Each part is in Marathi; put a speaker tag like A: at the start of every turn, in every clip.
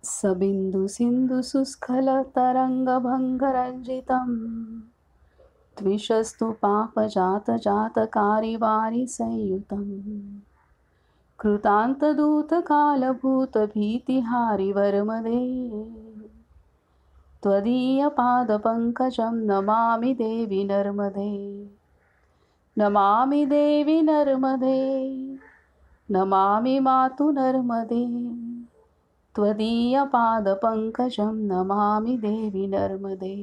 A: सबिंदु सिंधु सुस्खल तरंगभंगरंजितं त्विषस्तु पापजात जातकारिवारि संयुतं कृतान्तदूतकालभूतभीतिहारिवर्मदे त्वदीयपादपङ्कजं नमामि देवि नर्मदे। नमामि देवि नर्मदे, नमामि मातु नर्मदे, त्वदीयपादपङ्कजं नमामि देवि नर्मदे।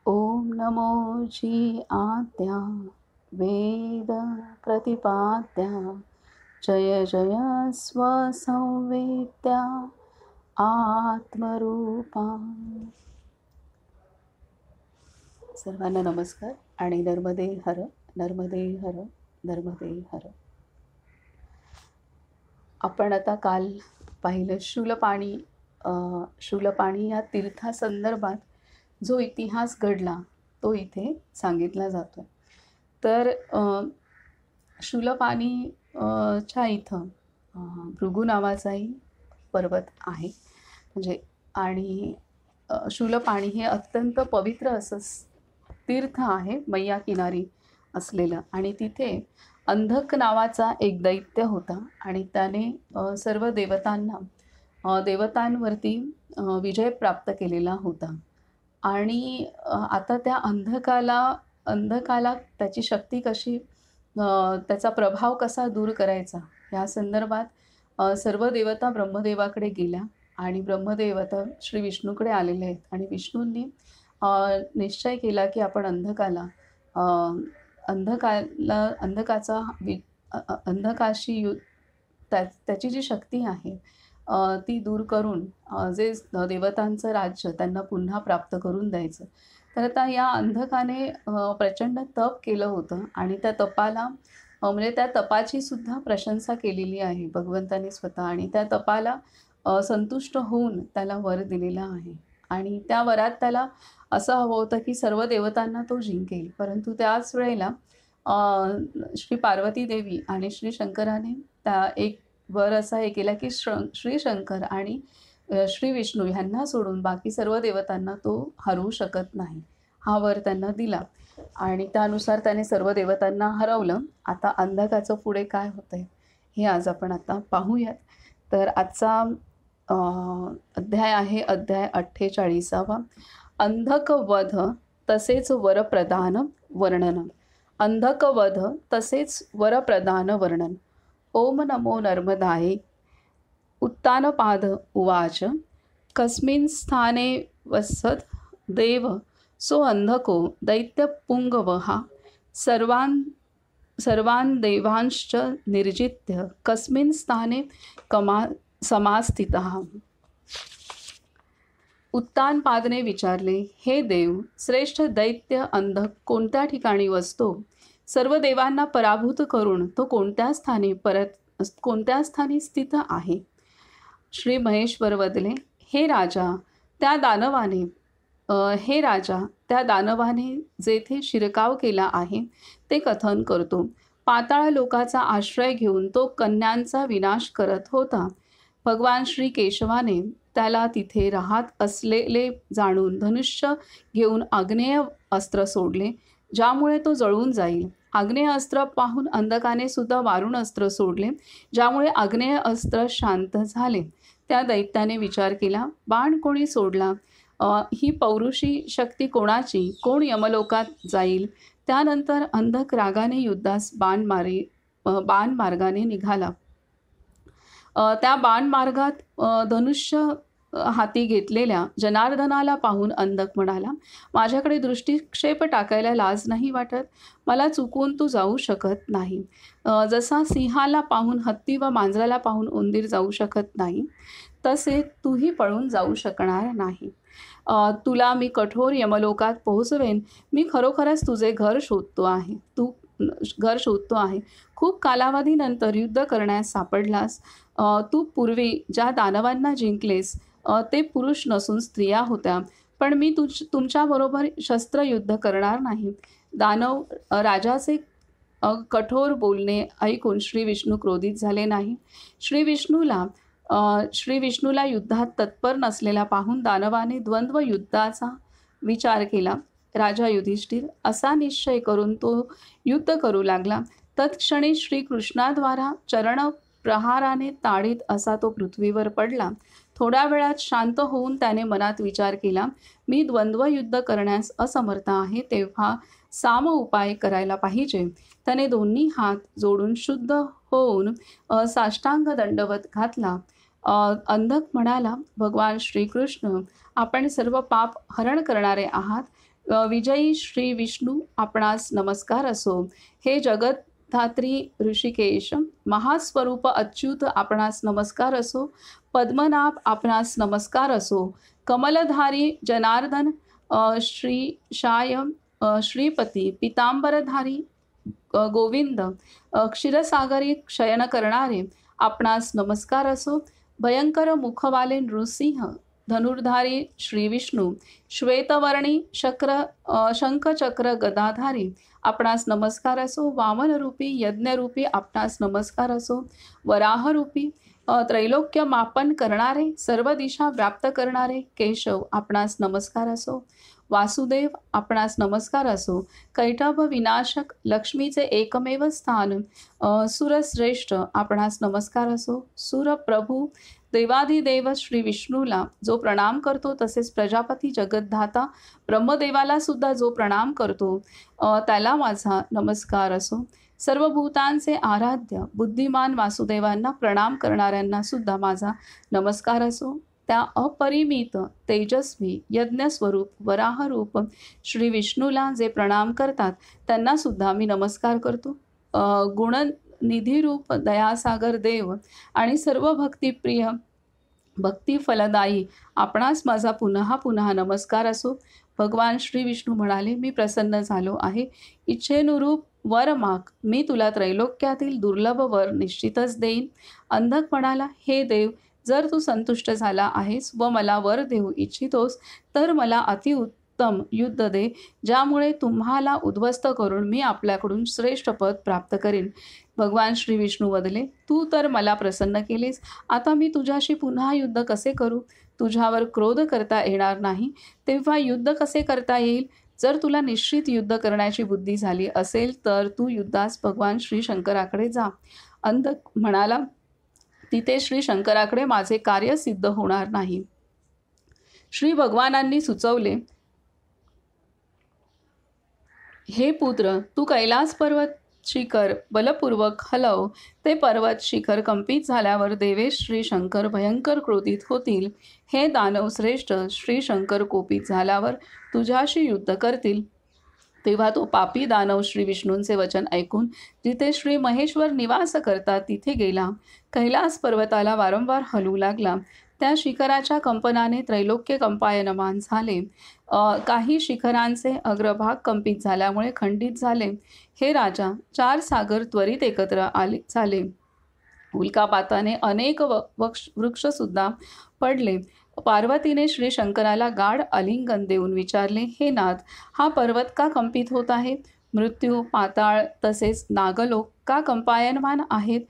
A: ॐ नमो जी आद्या वेद प्रतिपाद्या जय जय स्वसंवेद्या आत्मरूपा। सर्वांना नमस्कार आणि नर्मदे हर, नर्मदे हर, नर्मदे हर। आपण आता काल पाहिलं शूलपाणी या तीर्थासंदर्भात जो इतिहास घडला तो इथे सांगितला जातो। तर शूलपाणी च्या इथं भृगू नावाचाही पर्वत आहे म्हणजे, आणि शूलपाणी हे अत्यंत पवित्र असं तीर्थ आहे मैया किनारी असलेलं, आणि तिथे अंधक नावाचा एक दैत्य होता आणि त्याने सर्व देवतांवरती विजय प्राप्त केलेला होता। आणि आता त्या अंधकाला त्याची शक्ती कशी, त्याचा प्रभाव कसा दूर करायचा या संदर्भात सर्व देवता ब्रह्मदेवाकडे गेल्या आणि ब्रह्मदेव आता श्री विष्णूकडे आलेले आहेत आणि विष्णूंनी निश्चय केला की आपण अंधकाशी त्याची जी शक्ती आहे ती दूर करून जे देवतांचं राज्य त्यांना पुन्हा प्राप्त करून द्यायचं। तर आता या अंधकाने प्रचंड तप केलं होतं आणि त्या तपाला म्हणजे त्या तपाची सुद्धा प्रशंसा केलेली आहे भगवंतांनी स्वतः, आणि त्या तपाला संतुष्ट होऊन त्याला वर दिलेला आहे। आणि त्या वरात त्याला असं हवं होतं की सर्व देवतांना तो जिंकेल, परंतु त्याच वेळेला श्री पार्वती देवी आणि श्री शंकराने त्या एक वर असा हे केला की श्री शंकर आणि श्री विष्णू ह्यांना सोडून बाकी सर्व देवतांना तो हरवू शकत नाही, हा वर त्यांना दिला आणि त्यानुसार त्याने सर्व देवतांना हरवलं। आता अंधकाचं पुढे काय होतंय हे आज आपण आता पाहूयात। तर आजचा अध्याय आहे अध्याय 48वा, अंधकवध तसेच वरप्रदान वर्णन। अंधकवध तसेच वरप्रदान वर्णन। ओम नमो नर्मदाये। उत्तानपाद उवाच कस्मिन् स्थाने वसत् देव सो अंधको दैत्यपुंगवः सर्वान् देवांश्च निर्जित्य कस्मिन् स्थाने समास्थितः। उत्तानपादने विचारले, हे देव, श्रेष्ठ दैत्य अंधक कोणत्या ठिकाणी वसतो? सर्व देवांना पराभूत करून तो कोणत्या स्थानी स्थित आहे? श्री महेश्वर वदले, हे राजा त्या दानवाने जेथे शिरकाव केला आहे ते कथन करतो। पाताळ लोकाचा आश्रय घेऊन तो कन्यांचा विनाश करत होता। भगवान श्री केशवाने त्याला तिथे राहत असलेले जाणून धनुष्य घेऊन आग्नेय अस्त्र सोडले, ज्यामुळे तो जळून जाईल। आग्नेय अस्त्र पाहून अंधकाने सुद्धा वारुण अस्त्र सोडले, ज्यामुळे आग्नेय अस्त्र शांत झाले। त्या दैत्याने विचार केला, बाण कोणी सोडला? ही पौरुषी शक्ती कोणाची? कोण यमलोकात जाईल? त्यानंतर अंधक रागाने युद्धास बाण मार्गाने निघाला। त्या बाणमार्गात धनुष्य हाती घेतलेल्या जनार्दनाला पाहून अंधक म्हणाला, माझ्याकडे दृष्टिक्षेप टाकायला लाज नाही वाटत? मला चुकून तू जाऊ शकत नाही। जसा सिंहाला पाहून हत्ती व मांजराला पाहून उंदीर जाऊ शकत नाही, तसे तूही पळून जाऊ शकणार नाही। तुला मी कठोर यमलोकात पोहोचवेन। मी खरोखरच तुझे घर शोधतो आहे। खूप कालावधीनंतर युद्ध करण्यास सापडलास। तू पूर्वी ज्या दानवांना जिंकलेस ते पुरुष नसून स्त्रिया होत्या, पण मी तुमच्याबरोबर शस्त्रयुद्ध करणार नाही। दानव राजाचे कठोर बोलणे ऐकून श्री विष्णू क्रोधित झाले नाही। श्री विष्णूला श्री विष्णूला युद्धात तत्पर नसलेला पाहून दानवाने द्वंद्व युद्धाचा विचार केला. राजा युधिष्ठिर असा निश्चय करून तो युद्ध करू लागला. तत्क्षणी श्रीकृष्णाद्वारा चरण प्रहाराने ताडित असा तो पृथ्वीवर पडला. थोड्या वेळात शांत होऊन त्याने मनात विचार केला, मी द्वंद्व युद्ध करण्यास असमर्थ आहे, तेव्हा साम उपाय करायला पाहिजे. त्याने दोन्ही हात जोडून शुद्ध होऊन साष्टांग दंडवत घातला. अंधक म्हणाला, भगवान श्रीकृष्ण, आपण सर्व पाप हरण करणारे आहात. विजयी श्री विष्णू, आपणास नमस्कार असो. हे जगद्धात्री ऋषिकेश, महास्वरूप अच्युत, आपणास नमस्कार असो. पद्मनाभ, आपणास नमस्कार असो. कमलधारी जनार्दन, श्रीशाय, श्रीपती, पितांबरधारी गोविंद, क्षीरसागरी शयन करणारे, आपणास नमस्कार असो. भयंकर मुखवाले नृसिंह, धनुर्धारी श्री विष्णू, श्वेतवर्णी शंखचक्र गदाधारी, आपणास नमस्कार असो. वामनरूपी यज्ञरूपी, आपणास नमस्कार असो. वराहरूपी त्रैलोक्य मापन करणारे, सर्व दिशा व्याप्त करणारे केशव, आपणास नमस्कार असो. वासुदेव, आपणास नमस्कार असो. कैटभ विनाशक, लक्ष्मीचे एकमेव स्थान, सुरश्रेष्ठ, आपणास नमस्कार असो. सुरप्रभू, देवाधिदेव श्री विष्णूला जो प्रणाम करतो, तसेच प्रजापती जगद्धाता ब्रह्मदेवाला सुद्धा जो प्रणाम करतो, त्याला माझा नमस्कार असो. सर्व भूतांचे आराध्य बुद्धिमान वासुदेवांना प्रणाम करणाऱ्यांना सुद्धा माझा नमस्कार असो. त्या अपरिमित तेजस्वी यज्ञस्वरूप वराहरूप श्री विष्णूला जे प्रणाम करतात, त्यांना सुद्धा मी नमस्कार करतो. गुणनिधीरूप दयासागर देव आणि सर्व भक्तिप्रिय भक्तिफलदायी, आपणास माझा पुन्हा पुन्हा नमस्कार असो. भगवान श्री विष्णू म्हणाले, मी प्रसन्न झालो आहे. इच्छेनुरूप वर माग, मी तुला त्रैलोक्यातील दुर्लभ वर निश्चितच देईन. अंधक म्हणाला, हे देव, जर तू संतुष्ट झाला आहेस व मला वर देऊ इच्छितोस, तर मला अतिउत्तम युद्ध दे, ज्यामुळे तुम्हाला उद्ध्वस्त करून मी आपल्याकडून श्रेष्ठ पद प्राप्त करीन. भगवान श्री विष्णू बदले, तू तर मला प्रसन्न केलेस, आता मी तुझ्याशी पुन्हा युद्ध कसे करू? तुझ्यावर क्रोध करता येणार नाही, तेव्हा युद्ध कसे करता येईल? जर तुला निश्चित युद्ध करण्याची बुद्धी झाली असेल, तर तू युद्धास भगवान श्री शंकराकडे जा. अंधक म्हणाला, तिथे श्री शंकराकडे माझे कार्य सिद्ध होणार नाही. श्री भगवानांनी सुचवले, हे पुत्र, तू कैलास पर्वत शिखर बलपूर्वक हलव. ते पर्वत शिखर कंपित झाल्यावर देवेश श्री शंकर भयंकर क्रोधित होतील. हे दानव श्रेष्ठ, श्री शंकर कोपित झाल्यावर तुझ्याशी युद्ध करतील. तेव्हा तो पापी दानव श्री विष्णूंचे वचन ऐकून जिथे श्री महेश्वर निवास करतात तिथे गेला. कैलास पर्वताला वारंवार हलू लागला. त्या शिखराच्या कंपनाने त्रैलोक्य कंपायनमान झाले. काही शिखरांचे अग्रभाग कंपित झाल्यामुळे खंडित झाले. हे राजा, 4 सागर त्वरित एकत्र झाले. उल्कापाताने अनेक वृक्षसुद्धा पडले. पार्वतीने श्री शंकराला गाढ आलिंगन देऊन विचारले, हे नाथ, हा पर्वत का कंपित होत आहे? मृत्यू, पाताळ तसेच नागलोक का कंपायनमान आहेत?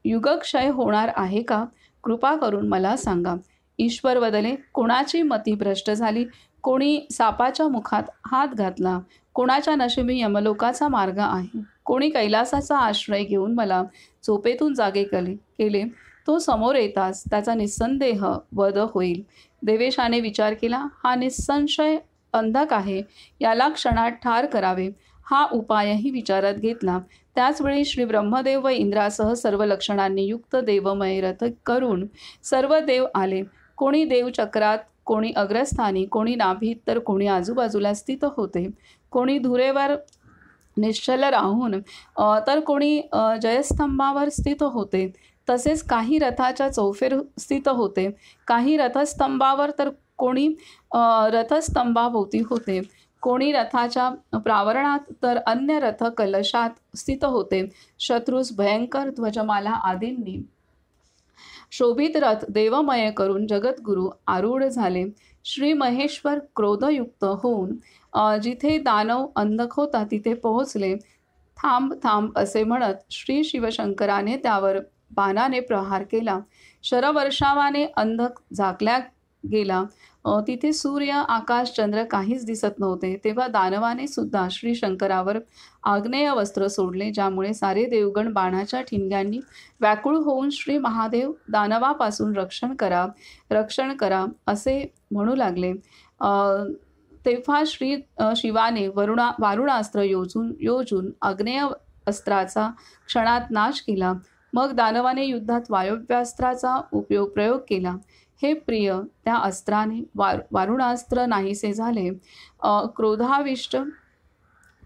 A: युगक्षय होणार आहे का? कृपा करून मला सांगा. ईश्वर बदले, कोणाची मती भ्रष्ट झाली? कोणी सापाच्या मुखात हात घातला? कोणाच्या नशिबी यमलोकाचा मार्ग आहे? कोणी कैलासाचा आश्रय घेऊन मला झोपेतून जागे केले? तो समोर येताच त्याचा निस्संदेह वध होईल. देवेशाने विचार केला, हा निसंशय अंधक आहे, याला क्षणात ठार करावे. हा उपायही विचारात घेतला. त्याचवेळी श्री ब्रह्मदेव व इंद्रासह सर्व लक्षणांनी युक्त देवमय रथ करून सर्व देव आले. कोणी देवचक्रात, कोणी अग्रस्थानी, कोणी नाभीत, तर कोणी आजूबाजूला स्थित होते. कोणी धुरेवर निश्चल राहून, तर कोणी जयस्तंभावर स्थित होते. तसेच काही रथाच्या चौफेर स्थित होते. काही रथस्तंभावर, तर कोणी रथस्तंभाभोवती होते. कोणी रथाच्या प्रावरणात, तर अन्य रथ कलशात स्थित होते. शत्रूस भयंकर ध्वजमाला आदींनी शोभित रथ देवमय करून जगद्गुरू आरूढ झाले. श्री महेश्वर क्रोधयुक्त होऊन जिथे दानव अंधक होता तिथे पोहोचले. थांब थांब असे म्हणत श्री शिवशंकराने त्यावर बाणाने प्रहार केला. शरवर्षावाने अंधक झाकल्या गेला. तिथे सूर्य, आकाश, चंद्र काहीच दिसत नव्हते. तेव्हा दानवाने सुद्धा श्री शंकरावर आग्नेय वस्त्र सोडले, ज्यामुळे सारे देवगण बाणाच्या ठिणग्यांनी व्याकुळ होऊन श्री महादेव दानवापासून रक्षण करा असे म्हणू लागले. तेव्हा श्री शिवाने वारुणास्त्र योजून आग्नेय अस्त्राचा क्षणात नाश केला. मग दानवाने युद्धात वायव्यास्त्राचा प्रयोग केला. हे प्रिय, त्या अस्त्राने वारुणास्त्र नाहीसे झाले.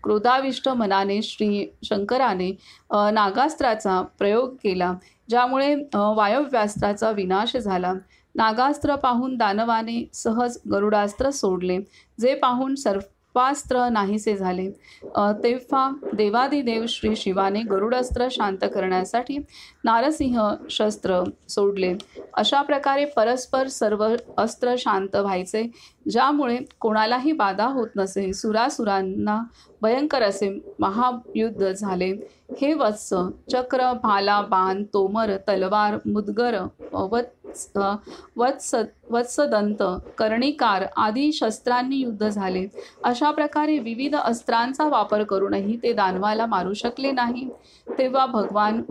A: क्रोधाविष्ट मनाने श्री शंकराने नागास्त्राचा प्रयोग केला, ज्यामुळे वायव्यास्त्राचा विनाश झाला. नागास्त्र पाहून दानवाने सहज गरुडास्त्र सोडले, जे पाहून सर्पास्त्र नाहीसे झाले. तेव्हा देवादिदेव श्री शिवाने गरुडास्त्र शांत करण्यासाठी नारसिंह शस्त्र सोडले. अशा प्रकारे परस्पर सर्व अस्त्र शांत व्हायचे, ज्यामुळे कोणालाही बाधा होत नसे. सुरासुरांना भयंकर असे महायुद्ध झाले. हे वत्स, चक्र, भाला, बाण, तोमर, तलवार, मुदगर, वत्सदंत, कर्णिकार आदी शस्त्रांनी युद्ध झाले. अशा प्रकारे विविध अस्त्रांचा वापर करूनही ते दानवाला मारू शकले नाही. तेव्हा भगवान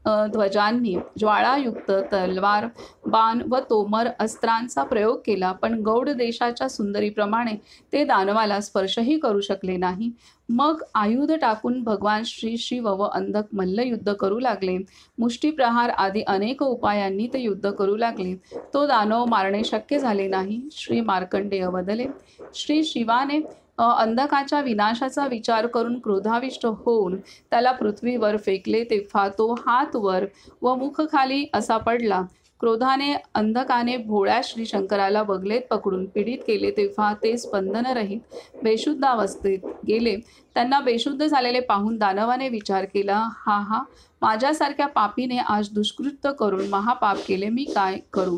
A: ध्वजांनी ज्वाळायुक्त तलवार, बाण व तोमर अस्त्रांचा प्रयोग केला, पण गौड देशाच्या सुंदरीप्रमाणे ते दानवाला स्पर्शही करू शकले नाही. मग आयुध टाकून भगवान श्री शिव व अंधक मल्लयुद्ध करू लागले. मुष्टीप्रहार आदी अनेक उपायांनी ते युद्ध करू लागले. तो दानव मारणे शक्य झाले नाही. श्री मार्कंडेय वदले. श्री शिवाने अंधकाच्या विनाशाचा विचार करून क्रोधाविष्ट होऊन त्याला पृथ्वीवर फेकले. तेव्हा तो हात वर व मुख खाली असा पडला. क्रोधाने अंधकाने भोळ्या श्री शंकराला बगलेत पकडून पीडित केले. तेव्हा ते स्पंदनरहित बेशुद्धावस्थेत गेले. त्यांना बेशुद्ध झालेले पाहून दानवाने विचार केला, हा माझ्यासारख्या पापीने आज दुष्कृत्य करून महापाप केले. मी काय करू?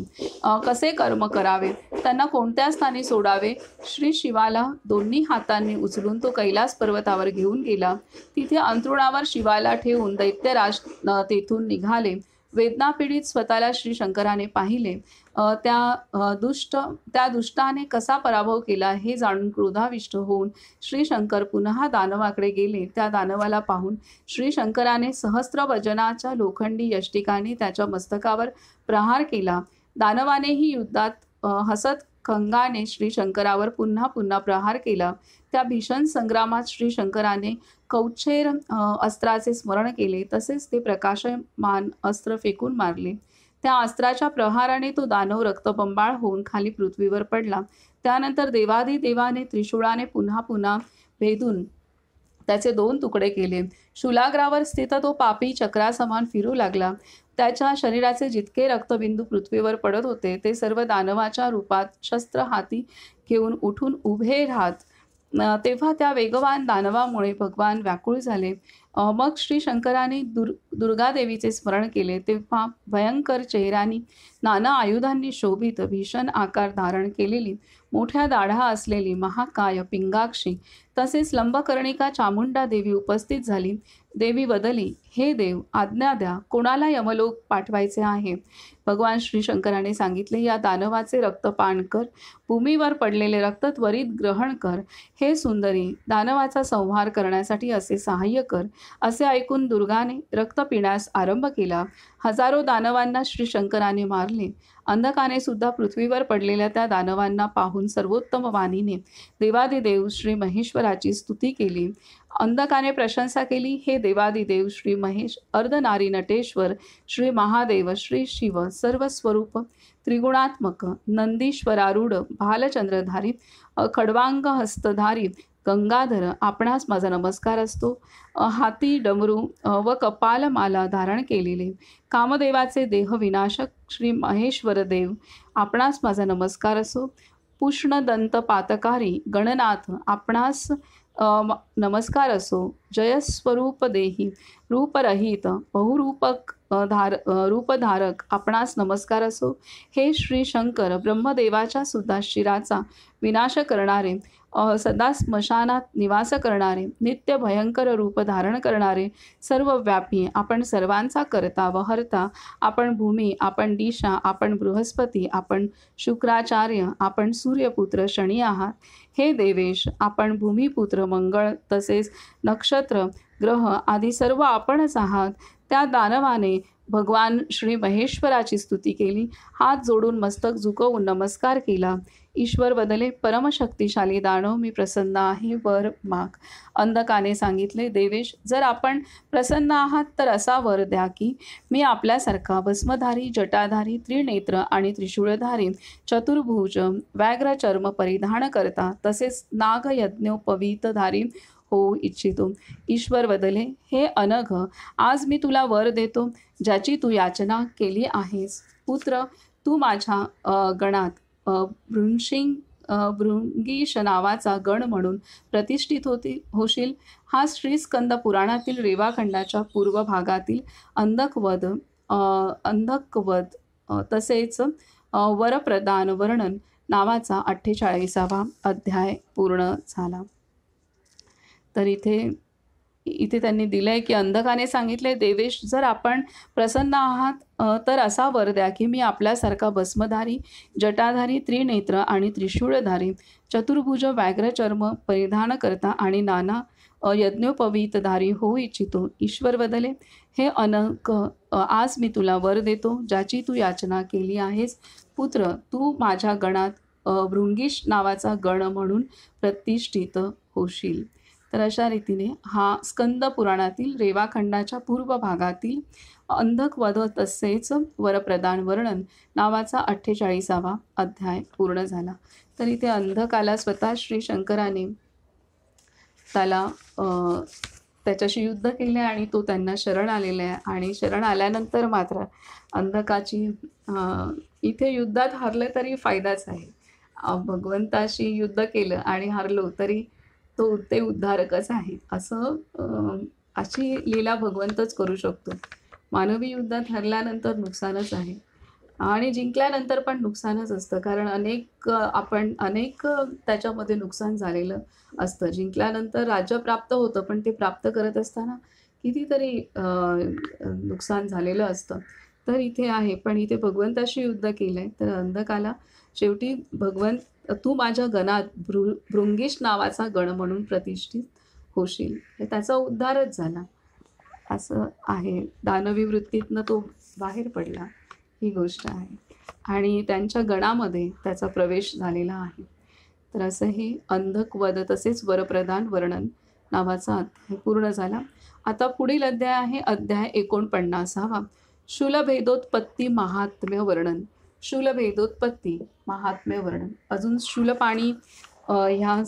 A: कसे कर्म करावे? त्यांना कोणत्या स्थानी सोडावे? श्री शिवाला दोन्ही हातांनी उचलून तो कैलास पर्वतावर घेऊन गेला. तिथे अंथरुणावर शिवाला ठेवून दैत्यराज तेथून निघाले. वेदनापीडित स्वतःला श्री शंकराने पाहिले. त्या दुष्टाने कसा पराभव केला हे जाणून क्रोधाविष्ट होऊन श्री शंकर पुन्हा दानवाकडे गेले. त्या दानवाला पाहून श्री शंकराने सहस्त्र वजनाच्या लोखंडी यष्टिकाने त्याच्या मस्तकावर प्रहार केला. दानवानेही युद्धात हसत खंगाने श्री शंकरावर पुन्हा प्रहार केला. त्या भीषण संग्रामात श्री शंकराने कौच्छेर अस्त्राचे स्मरण केले. तसेच ते प्रकाशमान अस्त्र फेकून मारले. त्या अस्त्राच्या प्रहाराने तो दानव रक्तबंबाळ होऊन खाली पृथ्वीवर पडला. त्यानंतर देवाने त्रिशूळाने पुन्हा भेदून त्याचे 2 तुकडे केले. शूलाग्रावर स्थित तो पापी चक्रासमान फिरू लागला. त्याच्या शरीराचे जितके रक्तबिंदू पृथ्वीवर पडत होते ते सर्व दानवाच्या रूपात शस्त्र हाती घेऊन उठून उभे राहत. तेव्हा त्या वेगवान दानवामुळे भगवान व्याकुळ झाले. मग श्री शंकराने दुर्गादेवीचे स्मरण केले. तेव्हा भयंकर चेहऱ्यानी नाना आयुधांनी शोभित भीषण आकार धारण केलेली, मोठ्या दाढा असलेली महाकाय पिंगाक्षी तसेच लंबकर्णिका चामुंडा देवी उपस्थित झाली. देवी वदली, हे देव, आज्ञा द्या, कोणाला यमलोक पाठवायचे आहे? भगवान श्री शंकराने सांगितले, या दानवाचे रक्त पान कर, भूमीवर पडलेले रक्त त्वरित ग्रहण कर. हे सुंदरी, दानवाचा संहार करण्यासाठी असे सहाय्य कर. असे ऐकून दुर्गाने रक्त पिण्यास आरंभ केला. हजारो दानवांना श्री शंकराने मारले. अंधकाने सुद्धा पृथ्वीवर पडलेल्या त्या दानवांना पाहून सर्वोत्तम वाणीने देवादिदेव श्री महेश्वराची स्तुती केली. अंधकाने प्रशंसा केली, हे देवादिदेव श्री महेश, अर्धनारी नटेश्वर, श्री महादेव, श्री शिव, सर्वस्वरूप, त्रिगुणात्मक, नंदीश्वरारूढ, भालचंद्रधारी, खडवांग हस्तधारी, गंगाधर, आपणास माझा नमस्कार असतो. हाती डमरू व कपालमाला धारण केलेले कामदेवाचे देहविनाशक श्री महेश्वर देव, आपणास माझा नमस्कार असो. पुष्णदंत पातकारी गणनाथ, आपणास नमस्कार असो. जयस्वरूप देही रूपरहित बहुरूपक रूपधारक आपणास नमस्कार असो. हे श्री शंकर ब्रह्मदेवाच्या सुद्धा शिराचा विनाश करणारे, सदा स्मशानात निवास करणारे, नित्य भयंकर रूप धारण करणारे, सर्वव्यापी, आपण सर्वांचा करता व हर्ता, आपण भूमी, आपण दिशा, आपण बृहस्पती, आपण शुक्राचार्य, आपण सूर्यपुत्र शनी आहात. हे देवेश, आपण भूमिपुत्र मंगळ तसेच नक्षत्र ग्रह आदी सर्व आपणच आहात. त्या दानवाने भगवान श्री महेश्वराची स्तुती केली. हात जोडून मस्तक झुकवून नमस्कार केला. ईश्वर बदले, परमशक्तिशाली दानव, मी प्रसन्न आहे, वर माग. अंधकाने सांगितले, देवेश, जर आपण प्रसन्न आहात तर असा वर द्या की मी आपल्यासारखा भस्मधारी, जटाधारी, त्रिनेत्र आणि त्रिशूळधारी, चतुर्भुज, व्याघ्र चर्म परिधान करता तसेच नागयज्ञोपवीतधारी होऊ इच्छितो. ईश्वर बदले, हे अनघ, आज मी तुला वर देतो ज्याची तू याचना केली आहेस. पुत्र, तू माझ्या गणात भृंगीश नावाचा गण म्हणून प्रतिष्ठित होशील. हा श्रीस्कंद पुराणातील रेवाखंडाच्या पूर्व भागातील अंधकवध तसेच वरप्रदान वर्णन नावाचा 48वा अध्याय पूर्ण झाला. तर इथे त्यांनी दिलंय की अंधकाने सांगितले, देवेश, जर आपण प्रसन्न आहात तर असा वर द्या की मी आपल्यासारखा भस्मधारी, जटाधारी, त्रिनेत्र आणि त्रिशूळधारी, चतुर्भुज, व्याघ्रचर्म परिधान करता आणि नाना यज्ञोपवीतधारी होऊ इच्छितो. ईश्वर बदले, हे अनक, आज मी तुला वर देतो ज्याची तू याचना केली आहेस. पुत्र, तू माझ्या गणात भृंगीश नावाचा गण म्हणून प्रतिष्ठित होशील. तर अशा रीतीने हा स्कंद पुराणातील रेवाखंडाच्या पूर्व भागातील अंधकवध तसेच वरप्रदान वर्णन नावाचा 48वा अध्याय पूर्ण झाला. तर इथे अंधकाला स्वतः श्री शंकराने त्याला त्याच्याशी युद्ध केले आणि तो त्यांना शरण आलेला आहे. आणि शरण आल्यानंतर मात्र अंधकाची इथे युद्धात हारले तरी फायदाच आहे. भगवंताशी युद्ध केलं आणि हारलो तरी ते उद्धारकच आहे. अशी लीला भगवंतच करू शकतो. मानवी युद्धात हरल्यानंतर नुकसानच आहे आणि जिंकल्यानंतर पण नुकसानच असतं, कारण अनेक त्याच्यामध्ये नुकसान झालेलं असतं. जिंकल्यानंतर राज्य प्राप्त होतं, पण ते प्राप्त करत असताना कितीतरी नुकसान झालेलं असतं. तर इथे आहे, पण इथे भगवंताशी युद्ध केलं आहे. तर अंधकाला शेवटी भगवंत, तू माझ्या गणात भृंगीश नावाचा गण म्हणून प्रतिष्ठित होशील, हे त्याचा उद्धारच झाला. असं आहे, दानवी वृत्तीतनं तो बाहेर पडला, ही गोष्ट आहे. आणि त्यांच्या गणामध्ये त्याचा प्रवेश झालेला आहे. तर असं हे अंधकवध तसेच वरप्रदान वर्णन नावाचा अध्याय पूर्ण झाला. आता पुढील अध्याय आहे अध्याय 49वा, शूलभेदोत्पत्ती महात्म्य वर्णन. शूलभेदोत्पत्ती महात्म्य वर्णन. अजून शूलपाणी ह्या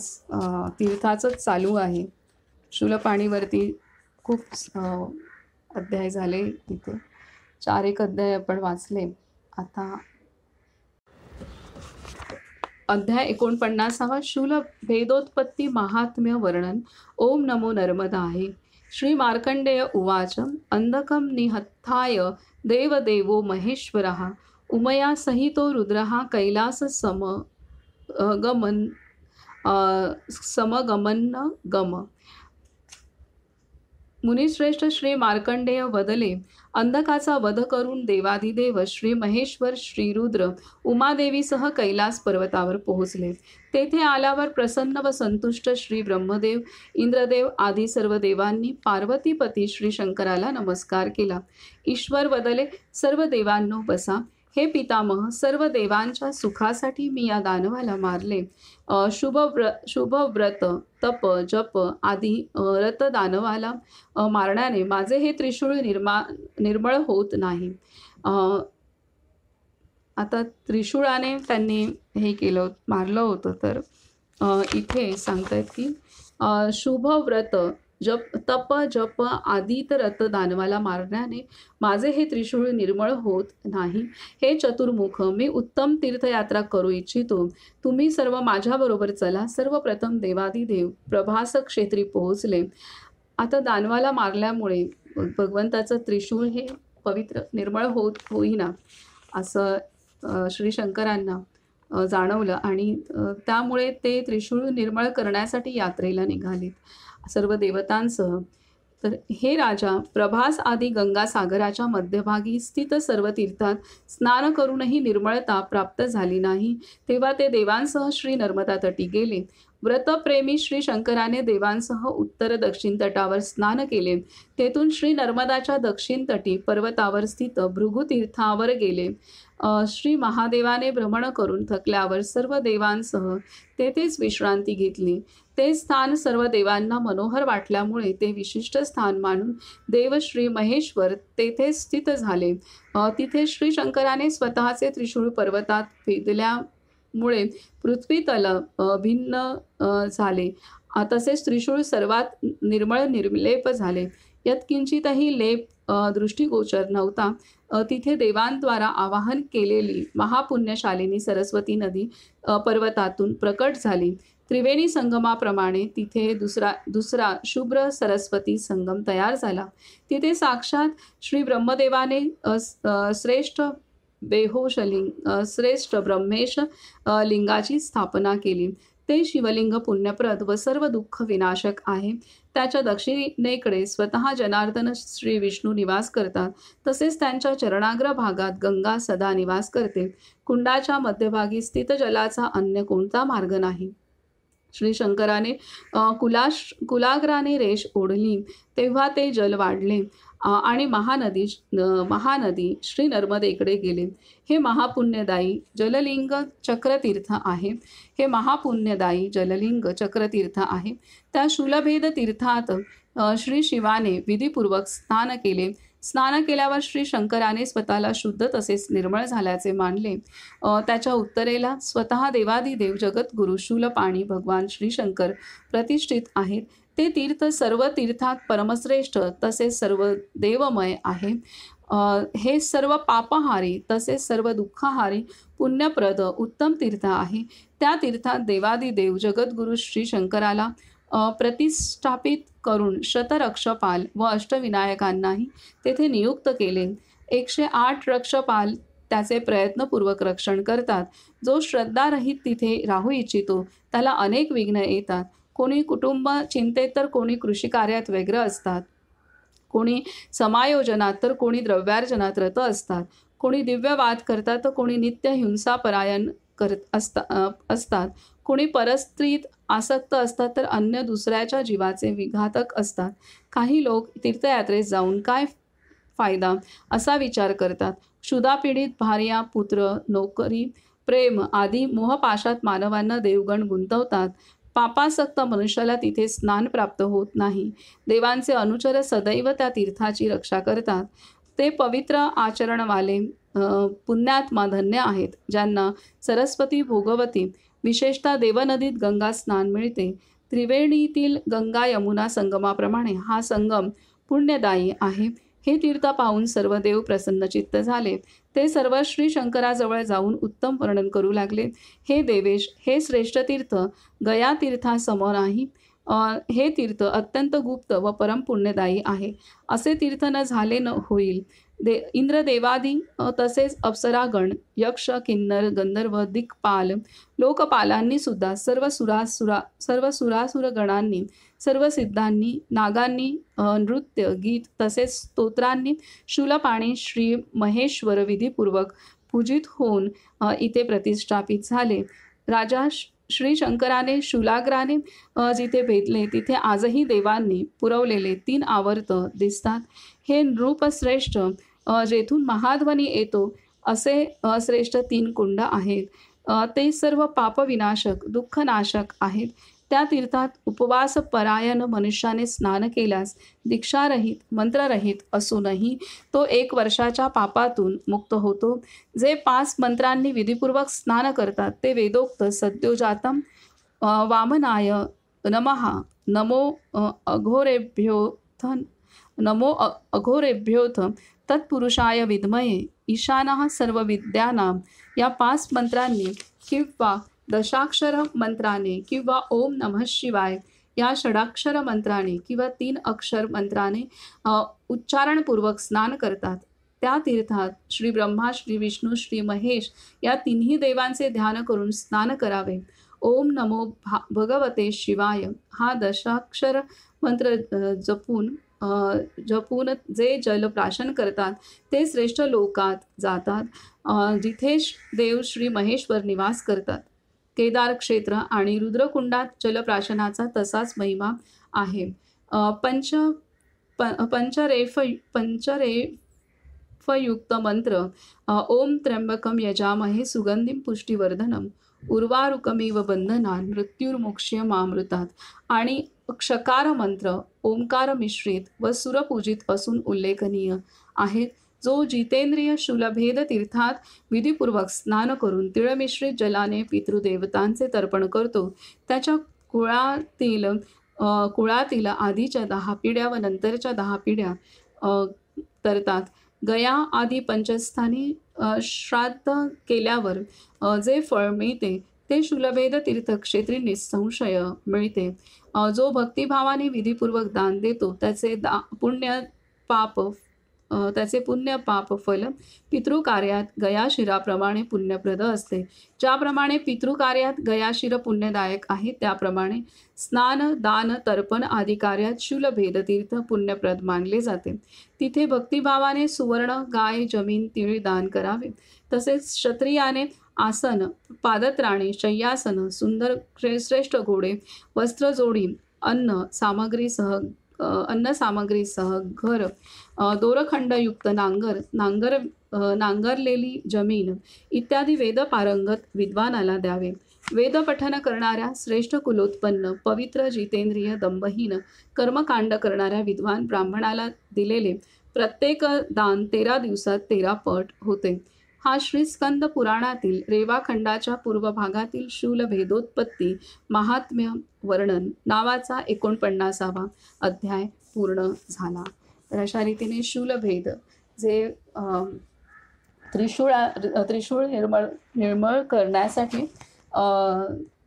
A: तीर्थाचंच चालू आहे. शूलपाणीवरती खूप अध्याय झाले. तिथे 4 अध्याय आपण वाचले. आता अध्याय 49वा, शूलभेदोत्पत्ती महात्म्य वर्णन. ओम नमो नर्मदाय. श्री मार्कंडेय उवाच, अंधकं निहत्थाय देवदेवो महेश्वरः उमया सहितो रुद्रः कैलास समगमन गम. मुनिश्रेष्ठ श्री मार्कंडेय वदले, अंधकाचा वध करून देवाधिदेव श्री महेश्वर, श्री रुद्र उमादेवीसह कैलास पर्वतावर पोहोचले. तेथे आल्यावर प्रसन्न व संतुष्ट श्री ब्रह्मदेव, इंद्रदेव आदी सर्व देवांनी पार्वतीपती श्री शंकराला नमस्कार केला. ईश्वर वदले, सर्व देवांनो बसा. हे पितामह, सर्व देवांच्या सुखासाठी मी या दानवाला मारले. शुभव्रत, तप, जप आदी रत दानवाला मारण्याने माझे हे त्रिशूळ निर्मळ होत नाही. आता त्रिशूळाने त्यांनी हे केलं, मारलं होतं. तर इथे सांगतायत की शुभव्रत, तप, जप आदी रत दानवाला मारण्याने माझे हे त्रिशूळ निर्मळ होत नाही. हे चतुर्मुख, मी उत्तम तीर्थयात्रा करू इच्छितो. तुम्ही सर्व माझ्याबरोबर चला. सर्वप्रथम देवादिदेव प्रभास क्षेत्री पोहोचले. आता दानवाला मारल्यामुळे भगवंताचं त्रिशूळ हे पवित्र निर्मळ होईना असं श्री शंकरांना जाणवलं आणि त्यामुळे ते त्रिशूळ निर्मळ करण्यासाठी यात्रेला निघालेत सर्व देवतांसह. तर हे राजा, प्रभास आदी गंगासागराच्या मध्यभागी स्थित सर्व तीर्थात स्नान करूनही निर्मळता प्राप्त झाली नाही, तेव्हा ते देवांसह श्री नर्मदा तटी गेले. व्रतप्रेमी श्री शंकराने देवांसह उत्तर दक्षिण तटावर स्नान केले. तेथून श्री नर्मदाच्या दक्षिण तटी पर्वतावर स्थित भृगु तीर्थावर गेले. श्री महादेवाने भ्रमण करून थकल्यावर सर्व देवांसह तेथेच विश्रांती घेतली. ते स्थान सर्व देवांना मनोहर वाटल्यामुळे ते विशिष्ट स्थान मानून देव श्री महेश्वर तेथे स्थित झाले. तिथे श्री शंकराने स्वतःचे त्रिशूळ पर्वतात भेदल्यामुळे पृथ्वीतल भिन्न झाले. तसेच त्रिशूळ सर्वात निर्मळ निर्लेप झाले. यात किंचितही लेप दृष्टिगोचर नव्हता. तिथे देवांद्वारा आवाहन केलेली महापुण्यशालिनी सरस्वती नदी पर्वतातून प्रकट झाली. त्रिवेणी संगमाप्रमाणे तिथे दुसरा शुभ्र सरस्वती संगम तयार झाला. तिथे साक्षात श्री ब्रह्मदेवाने श्रेष्ठ श्रेष्ठ ब्रह्मेश लिंगाची स्थापना केली. ते शिवलिंग पुण्यप्रद व सर्व दुःख विनाशक आहे. त्याच्या दक्षिणेकडे स्वतः जनार्दन श्री विष्णू निवास करतात. तसेच त्यांच्या चरणाग्र भागात गंगा सदा निवास करते. कुंडाच्या मध्यभागी स्थित जलाचा अन्य कोणता मार्ग नाही. श्री शंकराने कुलाग्राने रेष ओढली तेव्हा ते जल वाढले आणि महानदी श्री नर्मदेकडे गेले. हे महापुण्यदायी जललिंग चक्रतीर्थ आहे. हे महापुण्यदायी जललिंग चक्रतीर्थ आहे. त्या शूलभेद तीर्थात श्री शिवाने विधिपूर्वक स्नान केले. स्नान केल्यावर श्री शंकराने स्वतःला शुद्ध तसेच निर्मळ झाल्याचे मानले. त्याच्या उत्तरेला स्वतः देवादिदेव जगद्गुरु शूलपाणी भगवान श्री शंकर प्रतिष्ठित आहेत. ते तीर्थ सर्व तीर्थात परमश्रेष्ठ तसेच सर्व देवमय आहे. हे सर्व पापहारी तसेच सर्व दुःखहारी पुण्यप्रद उत्तम तीर्थ आहे. त्या तीर्थात देवादिदेव जगद्गुरु श्री शंकराला प्रतिष्ठापित करून शतरक्षपाल व अष्टविनायकांनाही तेथे नियुक्त केले. 108 रक्षपाल त्याचे प्रयत्नपूर्वक रक्षण करतात. जो श्रद्धारहित तिथे राहू इच्छितो त्याला अनेक विघ्न येतात. कोणी कुटुंब चिंतेत तर कोणी कृषी कार्यात व्यग्र असतात. कोणी समायोजनात तर कोणी द्रव्यार्जनात रत असतात. कोणी दिव्यवाद करतात तर कोणी नित्य हिंसापरायण असतात. कोणी परस्त्रीत आसक्त असतात तर अन्य दुसऱ्याच्या जीवाचे विघातक असतात. काही लोक तीर्थयात्रेत जाऊन काय फायदा असा विचार करतात. क्षुधापीडित भार्या, पुत्र, नोकरी, प्रेम आदी मोहपाशात मानवांना देवगण गुंतवतात. पापासक्त मनुष्याला तिथे स्नान प्राप्त होत नाही. देवांचे अनुचर सदैव त्या तीर्थाची रक्षा करतात. ते पवित्र आचरणवाले पुण्यात्मा धन्य आहेत, ज्यांना सरस्वती भोगवती विशेषतः देवनदीत गंगा स्नान मिळते. त्रिवेणीतील गंगा यमुना संगमाप्रमाणे हा संगम पुण्यदायी आहे. हे तीर्थ पाहून सर्व देव प्रसन्नचित्त झाले. ते सर्व श्री शंकराजवळ जाऊन उत्तम वर्णन करू लागले. हे देवेश, हे श्रेष्ठ तीर्थ गया तीर्थासमोर नाही. हे तीर्थ अत्यंत गुप्त व परमपुण्यदायी आहे. असे तीर्थ न झाले न होईल. इंद्रदेवादी तसेच अप्सरागण, यक्ष, किन्नर, गंधर्व, दिक्पाल, लोकपालांनी सुद्धा सर्व सुरासुर गणांनी, सर्व सिद्धांनी, नागांनी नृत्य, गीत तसेच स्तोत्रांनी शूलपाणी श्री महेश्वर विधिपूर्वक पूजित होऊन इथे प्रतिष्ठापित झाले. राजा श्री शंकराने शूलाग्राने जिथे भेदले तिथे आजही देवांनी पुरवलेले 3 आवर्त दिसतात. हे नृपश्रेष्ठ, जेथून महाध्वनी येतो असे श्रेष्ठ 3 कुंड आहेत. ते सर्व पापविनाशक दुःखनाशक आहेत. त्या तीर्थात उपवासपरायण मनुष्याने स्नान केल्यास दीक्षारहित मंत्ररहित असूनही तो 1 वर्षाच्या पापातून मुक्त होतो. जे 5 मंत्रांनी विधिपूर्वक स्नान करतात ते वेदोक्त सद्योजातम वामनाय नमः, नमो अघोरेभ्योथ तत्पुरुषाय विद्महे ईशानः सर्वविद्यानां या 5 मंत्रांनी किंवा दशाक्षर मंत्राने किंवा ओम नमः शिवाय या षडाक्षर मंत्राने किंवा 3 अक्षर मंत्राने उच्चारणपूर्वक स्नान करतात, त्या तीर्थात श्री ब्रह्मा, श्री विष्णू, श्री महेश या तिन्ही देवांचे ध्यान करून स्नान करावे. ओम नमो भगवते शिवाय हा दशाक्षर मंत्र जपून जे जल प्राशन करतात ते श्रेष्ठ लोकात जातात, जिथे देव श्री महेश्वर निवास करतात. केदार क्षेत्र आणि रुद्रकुंडात जलप्राशनाचा तसाच महिमा आहे. पंच पंचरेफयुक्त मंत्र ओम त्र्यंबकम यजामहे सुगंधिम पुष्टिवर्धनम उर्वारुकमिव बंधनान मृत्युर्मुक्ष्यमामृतात आणि क्षकार मंत्र ओंकार मिश्रित व सुरपूजित असून उल्लेखनीय आहे, जो जितेंद्रिय शूलभेद तीर्थात विधीपूर्वक स्नान करून तिळमिश्रित जलाने पितृदेवतांचे तर्पण करतो, त्याच्या कुळातील आधीच्या 10 पिढ्या व नंतरच्या 10 पिढ्या तरतात. गया आदी पंचस्थानी श्राद्ध केल्यावर जे फळ मिळते ते शूलभेद तीर्थक्षेत्री निसंशय मिळते. जो भक्तिभावाने विधीपूर्वक दान देतो त्याचे पुण्य पाप फल पितृकार्यात गयाशिराप्रमाणे पुण्यप्रद असते. ज्याप्रमाणे पितृकार्यात गयाशिर पुण्यदायक आहे, त्याप्रमाणे स्नान, दान, तर्पण आदी कार्यात शूलभेदतीर्थ पुण्यप्रद मानले जाते. तिथे भक्तिभावाने सुवर्ण, गाय, जमीन, तीळ दान करावे. तसेच क्षत्रियाने आसन, पादत्राणे, शय्यासन, सुंदर श्रेष्ठ घोडे, वस्त्रजोडी, अन्न सामग्रीसह घर, दोरखंडयुक्त नांगरलेली जमीन इत्यादी वेदपारंगत विद्वानाला द्यावे. वेदपठन करणाऱ्या श्रेष्ठ कुलोत्पन्न पवित्र जितेंद्रिय दंभहीन कर्मकांड करणाऱ्या विद्वान ब्राह्मणाला दिलेले प्रत्येक दान 13 दिवसात 13 पट होते. हा श्रीस्कंद पुराणातील रेवाखंडाच्या पूर्व भागातील शूलभेदोत्पत्ती महात्म्य वर्णन नावाचा 49वा अध्याय पूर्ण झाला. तर अशा रीतीने शूलभेद जे त्रिशूळ निर्मळ करण्यासाठी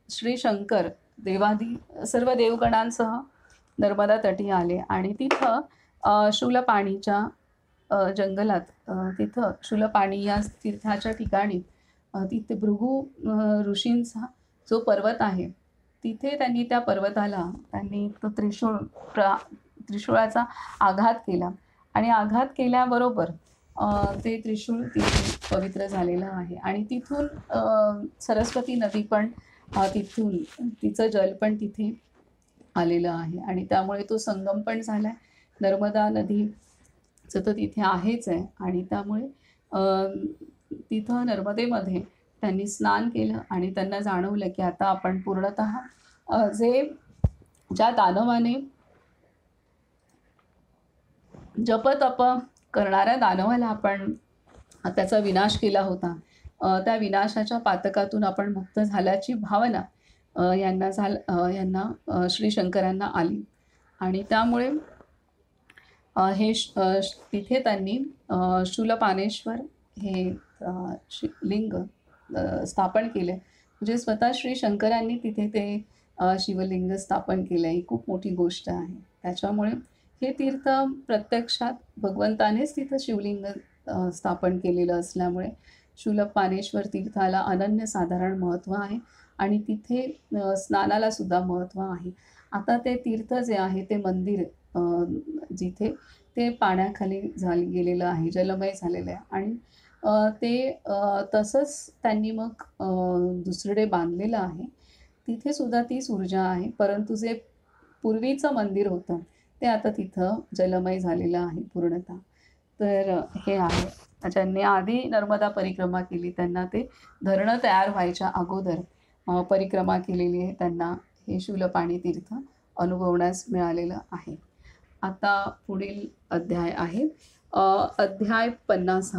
A: श्री शंकर देवादी सर्व देवगणांसह नर्मदा तटी आले आणि तिथं शूलपाणीच्या जंगलात तिथं शूलपाणी या तीर्थाच्या ठिकाणी तिथे भृगु ऋषींचा जो पर्वत आहे तिथे त्यांनी त्या पर्वताला तो त्रिशूळाचा आघात केला आणि आघात केल्याबरोबर ते त्रिशूळ तिथे पवित्र झालेलं आहे. आणि तिथून सरस्वती नदी पण तिचं जल पण तिथे आलेलं आहे आणि त्यामुळे तो संगम पण झाला आहे. नर्मदा नदीचं तर तिथे आहेच आहे आणि त्यामुळे तिथं नर्मदेमध्ये त्यांनी स्नान केलं आणि त्यांना जाणवलं की आता आपण पूर्णतः ज्या दानवाने जपतप करणाऱ्या दानवाला आपण त्याचा विनाश केला होता, त्या विनाशाच्या पातकातून आपण मुक्त झाल्याची भावना यांना श्री शंकरांना आली आणि त्यामुळे तिथे त्यांनी शूलपाणेश्वर हे लिंग स्थापन केले. म्हणजे स्वतः श्री शंकरांनी तिथे ते शिवलिंग स्थापन केलं. ही खूप मोठी गोष्ट आहे. त्याच्यामुळे हे तीर्थ प्रत्यक्षात भगवंतानेच तिथं शिवलिंग स्थापन केलेलं असल्यामुळे शूलपाणेश्वर तीर्थाला अनन्यसाधारण महत्त्व आहे आणि तिथे स्नानाला सुद्धा महत्त्व आहे. आता ते तीर्थ जे आहे ते मंदिर जिथे ते पाण्याखाली गेलेलं आहे, जलमय झालेलं आहे आणि ते तसंच त्यांनी मग दुसरीकडे बांधलेलं आहे. तिथे सुद्धा तीच ऊर्जा आहे, परंतु जे पूर्वीचं मंदिर होतं ते आता तिथं जलमय झालेलं आहे पूर्णतः. तर हे आहे, ज्यांनी आधी नर्मदा परिक्रमा केली त्यांना ते धरणं तयार व्हायच्या अगोदर परिक्रमा केलेली आहे, त्यांना हे शूलपाणी तीर्थ अनुभवण्यास मिळालेलं आहे. आता पुढील अध्याय आहे अध्याय 50.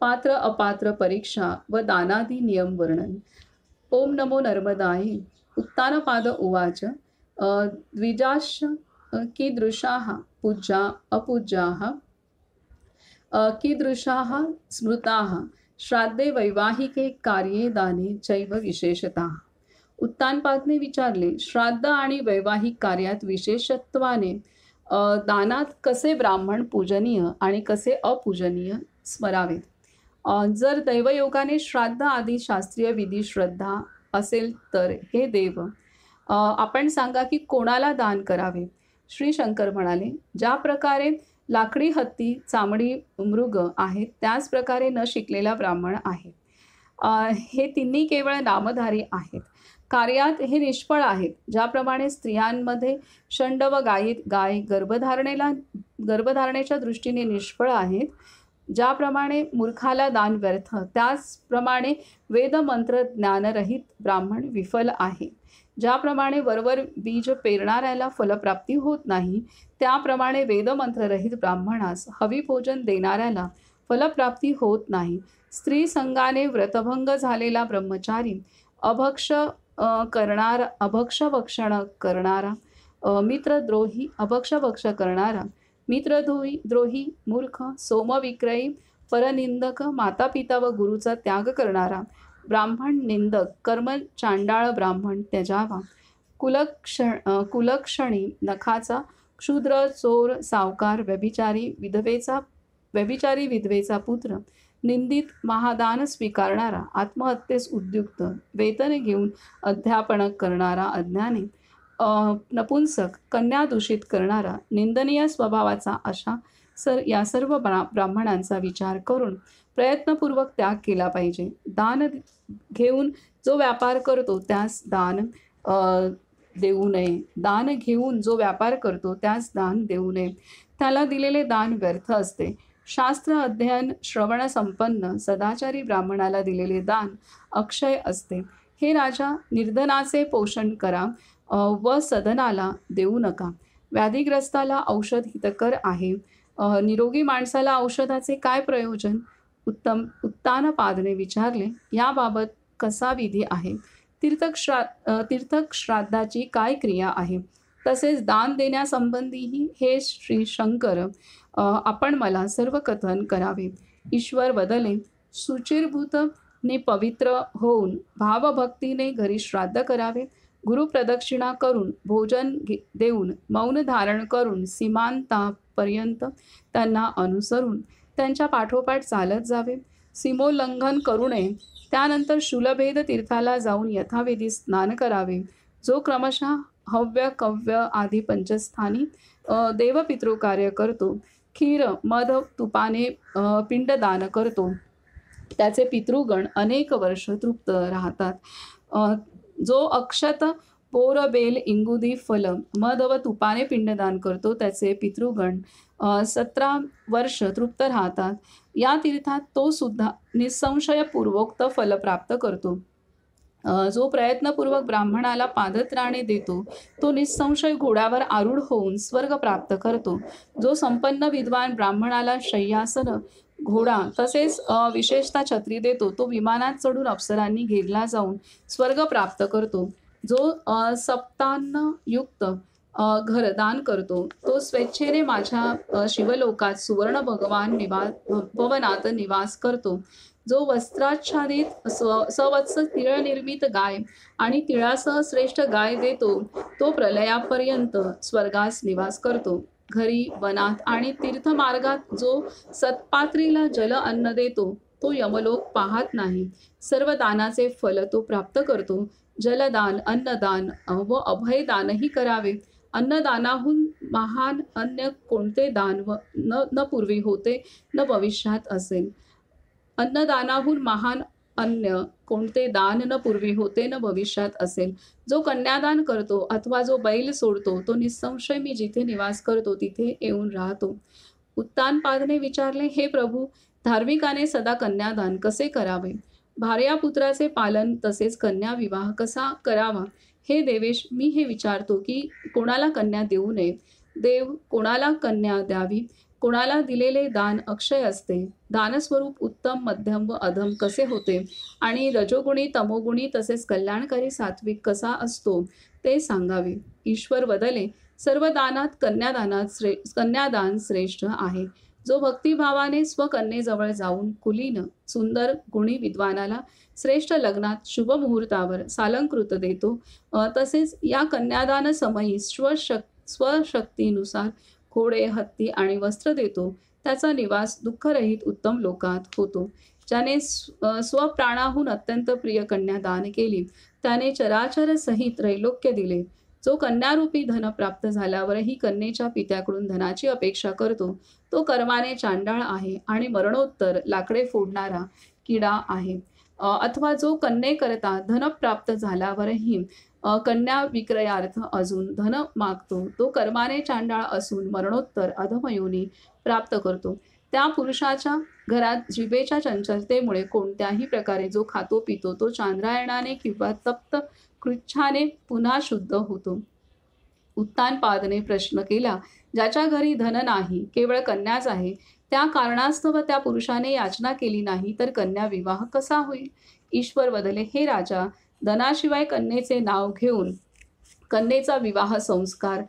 A: पात्र अपात्र परीक्षा व दानादी नियम वर्णन. ओम नमो नर्मदाय. उत्तानपाद उवाच. द्विजाश्च कीदृशाः पूज्या अपूज्याः कीदृशाः स्मृताः श्राद्धे वैवाहिके कार्ये दाने चैव विशेषतः. उत्तानपादने विचारले, श्राद्ध आणि वैवाहिक कार्यात विशेषत्वाने दानात कसे ब्राह्मण पूजनीय आणि कसे अपूजनीय स्मरावेत. जर दैवयोगाने श्राद्ध आदी शास्त्रीय विधी श्रद्धा असेल तर हे देव, आपण सांगा की कोणाला दान करावे. श्री शंकर म्हणाले, ज्या प्रकारे लाकडी हत्ती चामडी मृग आहेत त्याच प्रकारे न शिकलेला ब्राह्मण आहे. हे तिन्ही केवळ नामधारी आहेत. कार्यात हे निष्फळ आहेत. ज्याप्रमाणे स्त्रियांमध्ये षंड व गाय गर्भधारणेच्या दृष्टीने निष्फळ आहेत, ज्याप्रमाणे मूर्खाला दान व्यर्थ, त्याचप्रमाणे वेदमंत्र ज्ञानरहित ब्राह्मण विफल आहे. ज्याप्रमाणे वरवर बीज पेरणाऱ्याला फलप्राप्ती होत नाही, त्याप्रमाणे वेदमंत्ररहित ब्राह्मणास हविभोजन देणाऱ्याला फलप्राप्ती होत नाही. स्त्री संगाने व्रतभंग झालेला ब्रह्मचारी, अभक्षभक्षण करणारा मित्रद्रोही, अभक्षभक्ष करणारा मित्रद्रोही, मूर्ख, सोमविक्रयी, परनिंदक, मातापिता व गुरुचा त्याग करणारा ब्राह्मण निंदक, कर्म चांडाळ ब्राह्मण त्यजावा. कुलक्षणी, नखाचा, क्षुद्र, चोर, सावकार, व्यभिचारी विधवेचा पुत्र, निंदित, महादान स्वीकारणारा, आत्महत्येस उद्युक्त, वेतन घेऊन अध्यापन करणारा अज्ञानी, नपुंसक, कन्या दूषित करणारा, निंदनीय स्वभावाचा, अशा या सर्व ब्राह्मणांचा विचार करून प्रयत्नपूर्वक त्याग केला पाहिजे. दान घेऊन जो व्यापार करतो त्यास दान देऊ नये. दान घेऊन जो व्यापार करतो त्यास दान देऊ नये. त्याला दिलेले दान व्यर्थ असते. शास्त्र अध्ययन श्रवण संपन्न सदाचारी ब्राह्मणाला दिलेले दान अक्षय असते. हे राजा, निर्धनाचे पोषण करा व सदनाला देऊ नका. व्याधिग्रस्ताला औषध हितकर आहे. निरोगी माणसाला औषधाचे काय प्रयोजन. उत्तानपादने विचारले, याबाबत कसा विधी आहे. तीर्थक श्राद्धाची काय क्रिया आहे. तसेच दान देण्यासंबंधीही हे श्री शंकर, आपण मला सर्व कथन करावे. ईश्वर बदले, शुचिर्भूतने पवित्र होऊन भावभक्तीने घरी श्राद्ध करावे. गुरुप्रदक्षिणा करून भोजन देऊन मौन धारण करून सीमांतापर्यंत त्यांना अनुसरून त्यांच्या पाठोपाठ चालत जावे. सीमोल्लंघन करू नये. त्यानंतर शूलभेद तीर्थाला जाऊन यथाविधी स्नान करावे. जो क्रमशः हव्य कव्य आदी पंचस्थानी देवपितृकार्य करतो, खीर मध तुपाने पिंडदान करतो, त्याचे पितृगण अनेक वर्ष तृप्त राहतात. जो अक्षत बोर बेल इंगुदी फल मध व तुपाने पिंडदान करतो त्याचे पितृगण 17 वर्ष तृप्त राहतात. या तीर्थात तो सुद्धा निसंशय पूर्वोक्त फल प्राप्त करतो. जो प्रयत्नपूर्वक ब्राह्मणाला पादत्राणे देतो तो निसंशय घोड्यावर आरूढ होऊन स्वर्ग प्राप्त करतो. जो संपन्न विद्वान ब्राह्मणाला शय्यासन, घोडा तसेच विशेषतः छत्री देतो तो विमानात चढून अप्सरांनी घेरला जाऊन स्वर्ग प्राप्त करतो. जो सप्तान्नयुक्त घर दान करतो तो स्वेच्छेने माझ्या शिवलोकात सुवर्ण भवनात निवास करतो. जो वस्त्राच्छादित सवत्स तिळ निर्मित गाय आणि तिळासह श्रेष्ठ गाय देतो तो प्रलयापर्यंत स्वर्गास निवास करतो. घरी, वनात आणि तीर्थमार्गात जो सत्पात्रीला जल अन्न देतो तो यमलोक पाहत नाही. सर्व दानाचे फल तो प्राप्त करतो. जलदान, अन्नदान व अभयदानही करावे. अन्नदानाहून महान अन्य कोणते दान न पूर्वी होते न भविष्यात असेल. अन्नदानाहून महान अन्य कोणते दान न पूर्वी होते न भविष्यात असेल. जो कन्यादान करतो अथवा जो बैल सोडतो तो निसंशय मी जिथे निवास करतो तिथे येऊन राहतो. उत्तानपादने विचारले, हे प्रभू, धार्मिकाने सदा कन्यादान कसे करावे. भार्यापुत्राचे पालन तसेच कन्या विवाह कसा करावा. हे देवेश, मी हे विचारतो की कोणाला कन्या देऊ नये. देव, कोणाला कन्या द्यावी. कोणाला दिलेले दान अक्षय असते. दानस्वरूप उत्तम, मध्यम व अधम कसे होते आणि रजोगुणी, तमोगुणी तसेच कल्याणकारी सात्विक कसा असतो ते सांगावे. ईश्वर बदले, सर्व दानात कन्यादान श्रेष्ठ आहे. जो भक्तिभावाने स्वकन्येजवळ जाऊन कुलीन सुंदर गुणी विद्वानाला श्रेष्ठ लग्नात शुभ मुहूर्तावर सालंकृत देतो, तसेच या कन्यादान समयी स्वशक्तीनुसार घोडे, हत्ती आणि वस्त्र देतो, त्याचा निवास दुःखरहित उत्तम लोकात होतो. ज्याने स्वप्राणाहून अत्यंत प्रिय कन्या दान केली, त्याने चराचर सहित त्रैलोक्य दिले. जो कन्यारूपी धन प्राप्त झाल्यावरही कन्येच्या पित्याकडून धनाची अपेक्षा करतो, तो कर्माने चांडाळ आहे आणि मरणोत्तर लाकडे फोडणारा किडा आहे. अथवा जो कन्येकरता धन प्राप्त झाल्यावरही कन्या विक्रयार्थ अजून धन मागतो, तो कर्माने चांडाळ असून मरणोत्तर अधमयोनी प्राप्त करतो. त्या पुरुषाच्या घरात जिभेच्या चंचलतेमुळे कोणत्याही प्रकारे जो खातो पितो, तो चांद्रायणाने किंवा तप्त कृच्छाने पुन्हा शुद्ध होतो. उत्तानपादने प्रश्न केला, ज्याच्या घरी धन नाही, केवळ कन्याच आहे, त्या कारणास्तव त्या पुरुषाने याचना केली नाही, तर कन्या विवाह कसा होईल? ईश्वर वदले, हे राजा, धनाशिवाय कन्येचे नाव घेऊन कन्येचा विवाह संस्कार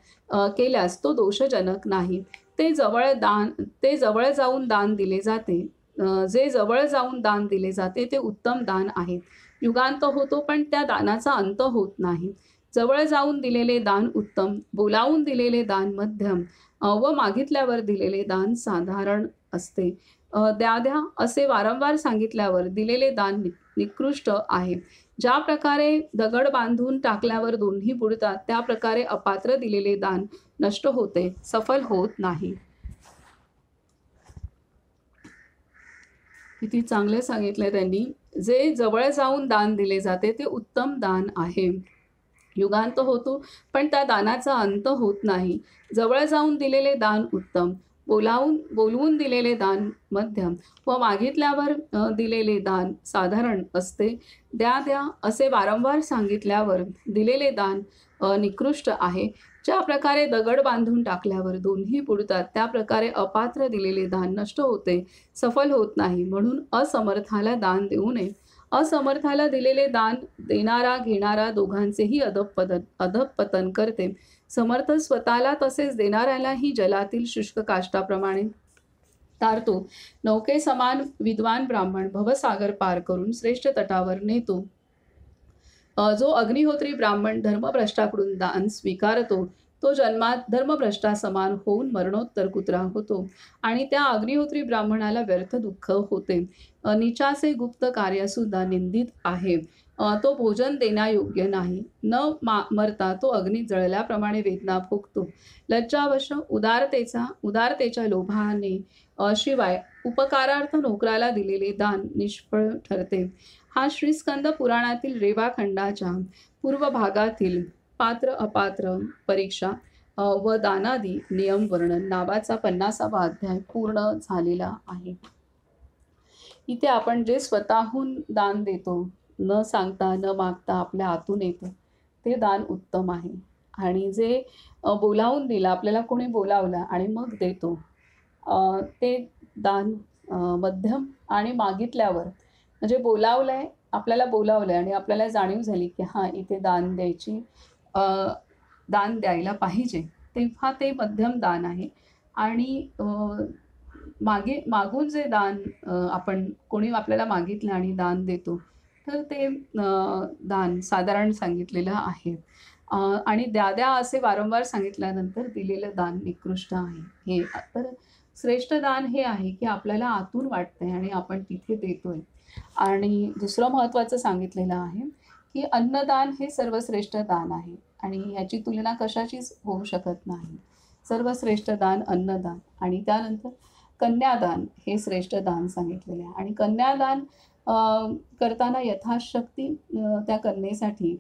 A: केल्यास तो दोषजनक नाही. ते जवळ जाऊन दान दिले जाते. जे जवळ जाऊन दान दिले जाते ते उत्तम दान आहे. युगांत होतो, पण त्या दानाचा अंत होत नाही. जवळ जाऊन दिलेले दान उत्तम, बोलावून दिलेले दान मध्यम व मागितल्यावर दिलेले दान साधारण असते. द्या द्या असे वारंवार सांगितल्यावर दिलेले दान निकृष्ट आहे. ज्या प्रकारे दगड बांधून टाकल्यावर दोन्ही बुडतात, त्या प्रकारे अपात्र दिलेले दान नष्ट होते, सफल होत नाही. किती चांगले सांगितले त्यांनी. जे जवळ जाऊन दान दिले जाते ते उत्तम दान आहे. युगांत होतो, पण त्या दानाचा अंत होत नाही. जवळ जाऊन दिलेले दान उत्तम, बोलवून दिलेले दान मध्यम व मागितल्यावर दिलेले दान साधारण असते. द्या द्या असे वारंवार सांगितल्यावर दिलेले दान निकृष्ट आहे. ज्या प्रकारे दगड बांधून टाकल्यावर दोन्ही बुडतात, त्या प्रकारे अपात्र दिलेले दान नष्ट होते, सफल होत नाही. म्हणून असमर्थाला दान देऊ नये. असमर्थाला दिलेले दान देणारा घेणारा दोघांचेही अधःपतन करते. समर्थ स्वतःला तसेच देणाऱ्यालाही जलातील शुष्क काष्टाप्रमाणे तारतो. नौके समान विद्वान ब्राह्मण भवसागर पार करून श्रेष्ठ तटावर नेतो. जो अग्निहोत्री ब्राह्मण धर्मभ्रष्टाकडून दान स्वीकारतो, तो जन्मात धर्मभ्रष्टासमान होऊन मरणोत्तर कुत्रा होतो आणि त्या अग्निहोत्री ब्राह्मणाला व्यर्थ दुःख होते. नीचाचे गुप्त कार्यसुद्धा निंदित आहे. तो भोजन देण्यायोग्य नाही. न मरता तो अग्नीत जळल्याप्रमाणे वेदना भोगतो. लज्जावश उदारतेच्या लोभाने शिवाय उपकारार्थ नोकराला दिलेले दान निष्फळ ठरते. हा श्रीस्कंद पुराणातील रेवाखंडाच्या पूर्व भागातील पात्र अपात्र परीक्षा व दानादी नियम वर्णन नावाचा 50वा अध्याय पूर्ण झालेला आहे. इथे आपण जे स्वतःहून दान देतो, न सांगता न मागता आपल्या आतून येतं, ते दान उत्तम आहे. आणि जे बोलावून दिलं, आपल्याला कोणी बोलावलं आणि मग देतो, ते दान मध्यम आणि मागितल्यावर, म्हणजे आपल्याला बोलावलंय आणि आपल्याला जाणीव झाली की हां, इथे दान द्यायला पाहिजे, तेव्हा ते मध्यम दान आहे. आणि मागून जे दान आपण कोणी आपल्याला मागितलं आणि दान देतो, तर ते दान साधारण सांगितलेलं आहे. आणि द्या असे वारंवार सांगितल्यानंतर दिलेलं दान निकृष्ट आहे. हे तर श्रेष्ठ दान हे आहे की आपल्याला आतून वाटतंय आणि आपण तिथे देतोय. आणि दुसरं महत्त्वाचं सांगितलेलं आहे की अन्नदान हे सर्वश्रेष्ठ दान आहे आणि याची तुलना कशाचीच होऊ शकत नाही. सर्वश्रेष्ठ दान अन्नदान. आणि त्यानंतर कन्यादान हे श्रेष्ठ दान सांगितलेले आहे. आणि कन्यादान करताना यथाशक्ती त्या कन्येसाठी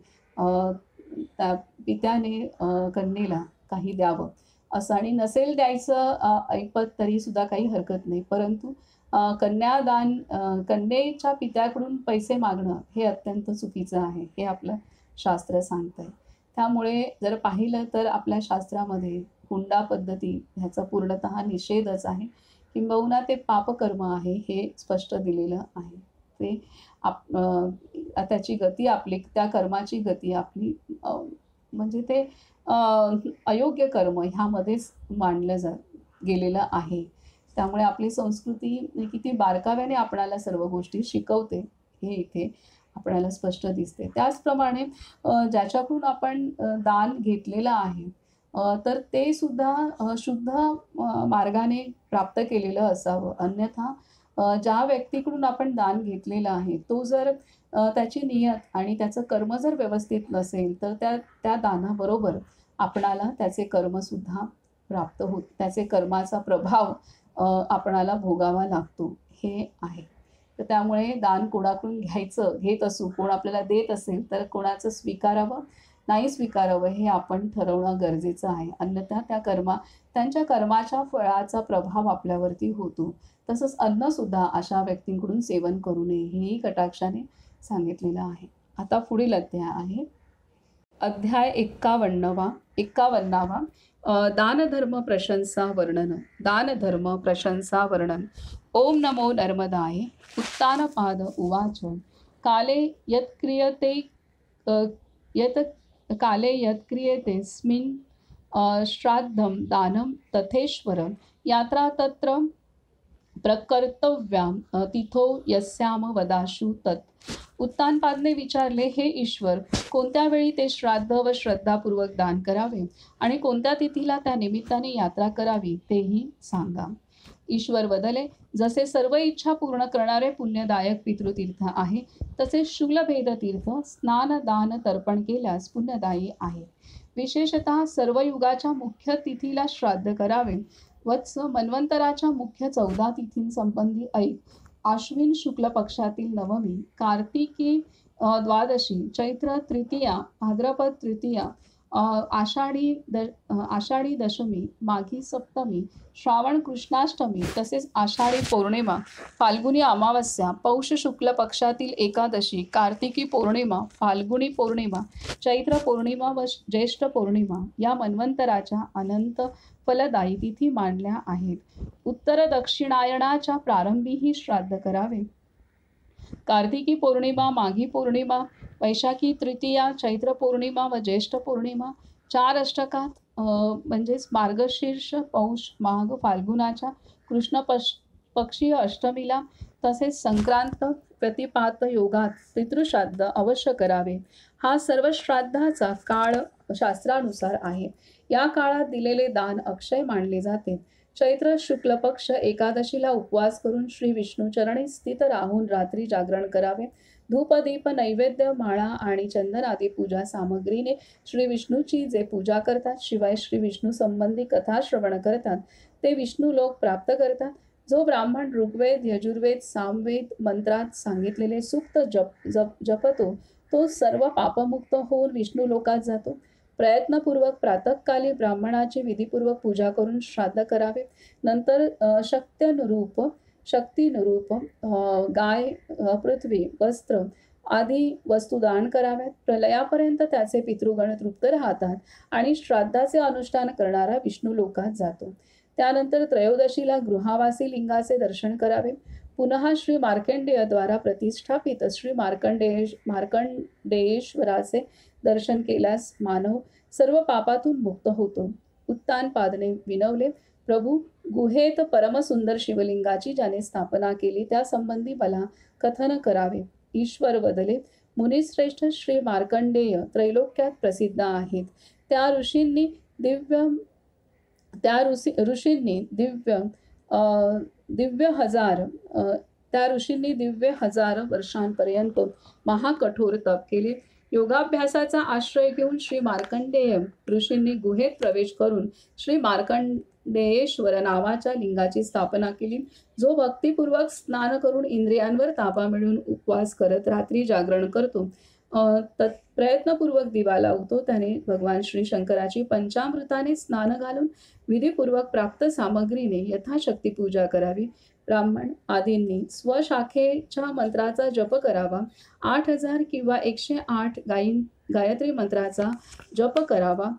A: त्या पित्याने कन्येला काही द्यावं असं. आणि नसेल द्यायचं ऐपत तरी सुद्धा काही हरकत नाही, परंतु कन्येच्या पित्याकडून पैसे मागणं हे अत्यंत चुकीचं आहे, हे आपलं शास्त्र सांगतंय. त्यामुळे जर पाहिलं तर आपल्या शास्त्रामध्ये हुंडा पद्धती ह्याचा पूर्णतः निषेधच आहे, किंबहुना ते पापकर्म आहे हे स्पष्ट दिलेलं आहे. ते त्याची गती आपली, त्या कर्माची गती आपली, म्हणजे ते अयोग्य कर्म ह्यामध्येच मांडलं गेलेलं आहे. त्यामुळे आपली संस्कृती किती बारकाव्याने आपणाला सर्व गोष्टी शिकवते हे इथे आपल्याला स्पष्ट दिसते. त्याचप्रमाणे ज्याच्याकडून आपण दान घेतलेलं आहे तर ते सुद्धा शुद्ध मार्गाने प्राप्त केलेलं असावं. अन्यथा ज्या व्यक्तीकडून आपण दान घेतलेलं आहे तो जर त्याची नियत आणि त्याचं कर्म जर व्यवस्थित नसेल तर त्या त्या दानाबरोबर आपणाला त्याचे कर्मसुद्धा प्राप्त होत त्याचे कर्माचा प्रभाव आपणाला भोगावा लागतो हे आहे. तर त्यामुळे दान कोणाकडून घ्यायचं, घेत असू, कोण आपल्याला देत असेल तर कोणाचं स्वीकारावं, नाही स्वीकारावं हे आपण ठरवणं गरजेचं आहे. अन्यथा त्यांच्या कर्माच्या फळाचा प्रभाव आपल्यावरती होतो. तसंच अन्नसुद्धा अशा व्यक्तींकडून सेवन करू नये हेही कटाक्षाने सांगितलेलं आहे. आता पुढील अध्याय आहे. अध्याय 51वा दानधर्म प्रशंसा वर्णन. दानधर्म प्रशंसा वर्णन. ओम नमो नर्मदाय. उत्तानपाद उवाच. काले यत्क्रियते यत काले यत्क्रियतेऽस्मिन् श्राद्धं दानं तथेश्वर यात्रा तत्र प्रकर्तव्यां तिथो यस्याम वदाशु तत्. उत्तानपादने विचारले, हे ईश्वर, कोणत्या वेळी ते श्राद्ध व श्रद्धापूर्वक दान करावे आणि कोणत्या तिथीला त्या निमित्ताने यात्रा करावी तेही सांगा. ईश्वर वदले, जसे सर्व इच्छा पूर्ण करणारे पुण्यदायक पितृतीर्थ आहे तसे शूलभेद तीर्थ स्नान दान तर्पण केल्यास पुण्यदायी आहे. विशेषतः सर्व युगाच्या मुख्य तिथीला श्राद्ध करावे. वत्स मन्वंतराच्या मुख्य 14 तिथींसंबंधी ऐक. आश्विन शुक्ल पक्षातील नवमी, कार्तिकी द्वादशी, चैत्र तृतीया, भाद्रपद तृतीया, आषाढी दशमी, माघी सप्तमी, श्रावण कृष्णाष्टमी, तसेच आषाढी पौर्णिमा, फाल्गुनी अमावस्या, पौष शुक्ल पक्षातील एकादशी, कार्तिकी पौर्णिमा, फाल्गुनी पौर्णिमा, चैत्र पौर्णिमा व ज्येष्ठ पौर्णिमा या मन्वंतराच्या अनंत फलदायी तिथी मांडल्या आहेत. उत्तर दक्षिणायनाच्या प्रारंभीही श्राद्ध करावे. कार्तिकी पौर्णिमा, माघी पौर्णिमा, वैशाखी तृतीया, चैत्र पौर्णिमा व ज्येष्ठ पौर्णिमा 4 अष्टकात म्हणजेच मार्गशीर्ष, पौष, माघ, फाल्गुनाच्या कृष्ण पक्षीय अष्टमीला तसेच संक्रांत प्रतिपात योगात पितृश्राद्ध अवश्य करावे. हा सर्व श्राद्धाचा काळ शास्त्रानुसार आहे. या काळात दिलेले दान अक्षय मानले जाते. चैत्र शुक्ल पक्ष एकादशीला उपवास करून श्री विष्णूचरणी स्थित राहून रात्री जागरण करावे. धूप दीप नैवेद्य माळा आणि चंदन आदी पूजा सामग्रीने श्री विष्णूची जे पूजा करतात शिवाय श्री विष्णू संबंधी कथा श्रवण करतात ते विष्णू लोक प्राप्त करतात. जो ब्राह्मण ऋग्वेद, यजुर्वेद, सामवेद मंत्रात सांगितलेले सूक्त जपतो तो सर्व पापमुक्त होऊन विष्णू लोकात जातो. प्रयत्नपूर्वक प्रातःकाली ब्राह्मणाची विधीपूर्वक पूजा करून श्राद्ध करावे. नंतर शक्तीनुरूप गाय, पृथ्वी, वस्त्र आदी वस्तू दान कराव्यात. प्रलयापर्यंत त्याचे पितृगण तृप्त राहतात आणि श्राद्धाचे अनुष्ठान करणारा विष्णू लोकात जातो. त्यानंतर त्रयोदशीला गृहावासी लिंगाचे दर्शन करावे. पुन्हा श्री मार्कंडेयद्वारा प्रतिष्ठापित श्री मार्कंडेयेश्वराचे दर्शन केल्यास मानव सर्व पापातून मुक्त होतो. उत्तानपादने विनवले, प्रभू, गुहेत परमसुंदर शिवलिंगाची ज्याने स्थापना केली त्या संबंधी मला कथन करावे. ईश्वर वदले, मुनिश्रेष्ठ श्री मार्कंडेय त्रैलोक्यात प्रसिद्ध आहेत. त्या ऋषींनी दिव्य हजार वर्षांपर्यंत महाकठोर तप केले. योगाभ्यासाचा आश्रय घेऊन श्री मार्कंडेय ऋषींनी गुहेत प्रवेश करून श्री मार्कंडेयेश्वर नावाच्या लिंगाची स्थापना केली. जो भक्तिपूर्वक स्नान करून इंद्रियांवर ताबा मिळवून उपवास करत रात्री जागरण करतो, प्रयत्नपूर्वक दिवा लावतो, त्याने भगवान श्री शंकराची पंचामृताने स्नान घालून विधीपूर्वक प्राप्त सामग्रीने यथाशक्ती पूजा करावी. ब्राह्मण आदींनी स्वशाखेच्या मंत्राचा जप करावा. 8000 किंवा 108 गायत्री मंत्राचा जप करावा.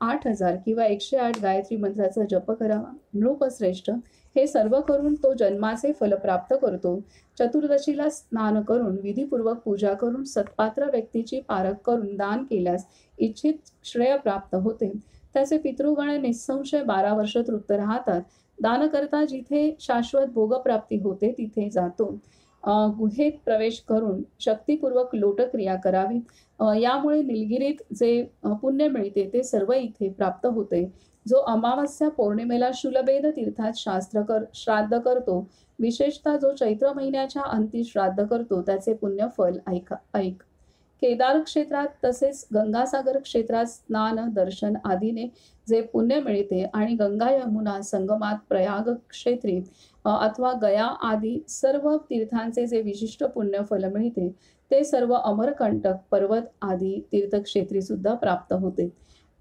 A: 8000 किंवा 108 गायत्री मंत्राचा जप करावा. नृपश्रेष्ठ, हे सर्व करून तो जन्माचे फल प्राप्त करतो. चतुर्दशीला स्नान करून विधीपूर्वक पूजा करून सत्पात्र व्यक्तीची पारख करून दान केल्यास इच्छित श्रेय प्राप्त होते. त्याचे पितृगण निःसंशय 12 वर्ष तृप्त राहतात. दानकर्ता जिथे शाश्वत भोगप्राप्ती होते तिथे जातो. गुहेत प्रवेश करून शक्तिपूर्वक लोटक्रिया करावी. यामुळे निलगिरीत जे पुण्य मिळते ते सर्व इथे प्राप्त होते. जो अमावस्या पौर्णिमेला शूलबेद तीर्थात श्राद्ध करतो, विशेषतः जो चैत्र महिन्याच्या अंती श्राद्ध करतो, त्याचे पुण्यफल ऐक. केदार क्षेत्रात तसेच गंगासागर क्षेत्रात स्नान, दर्शन आदीने जे पुण्य मिळते आणि गंगा यमुना संगमात प्रयाग क्षेत्री अथवा गया आदी सर्व तीर्थांचे जे विशिष्ट पुण्यफल मिळते ते सर्व अमरकंटक पर्वत आदी तीर्थक्षेत्री सुद्धा प्राप्त होते.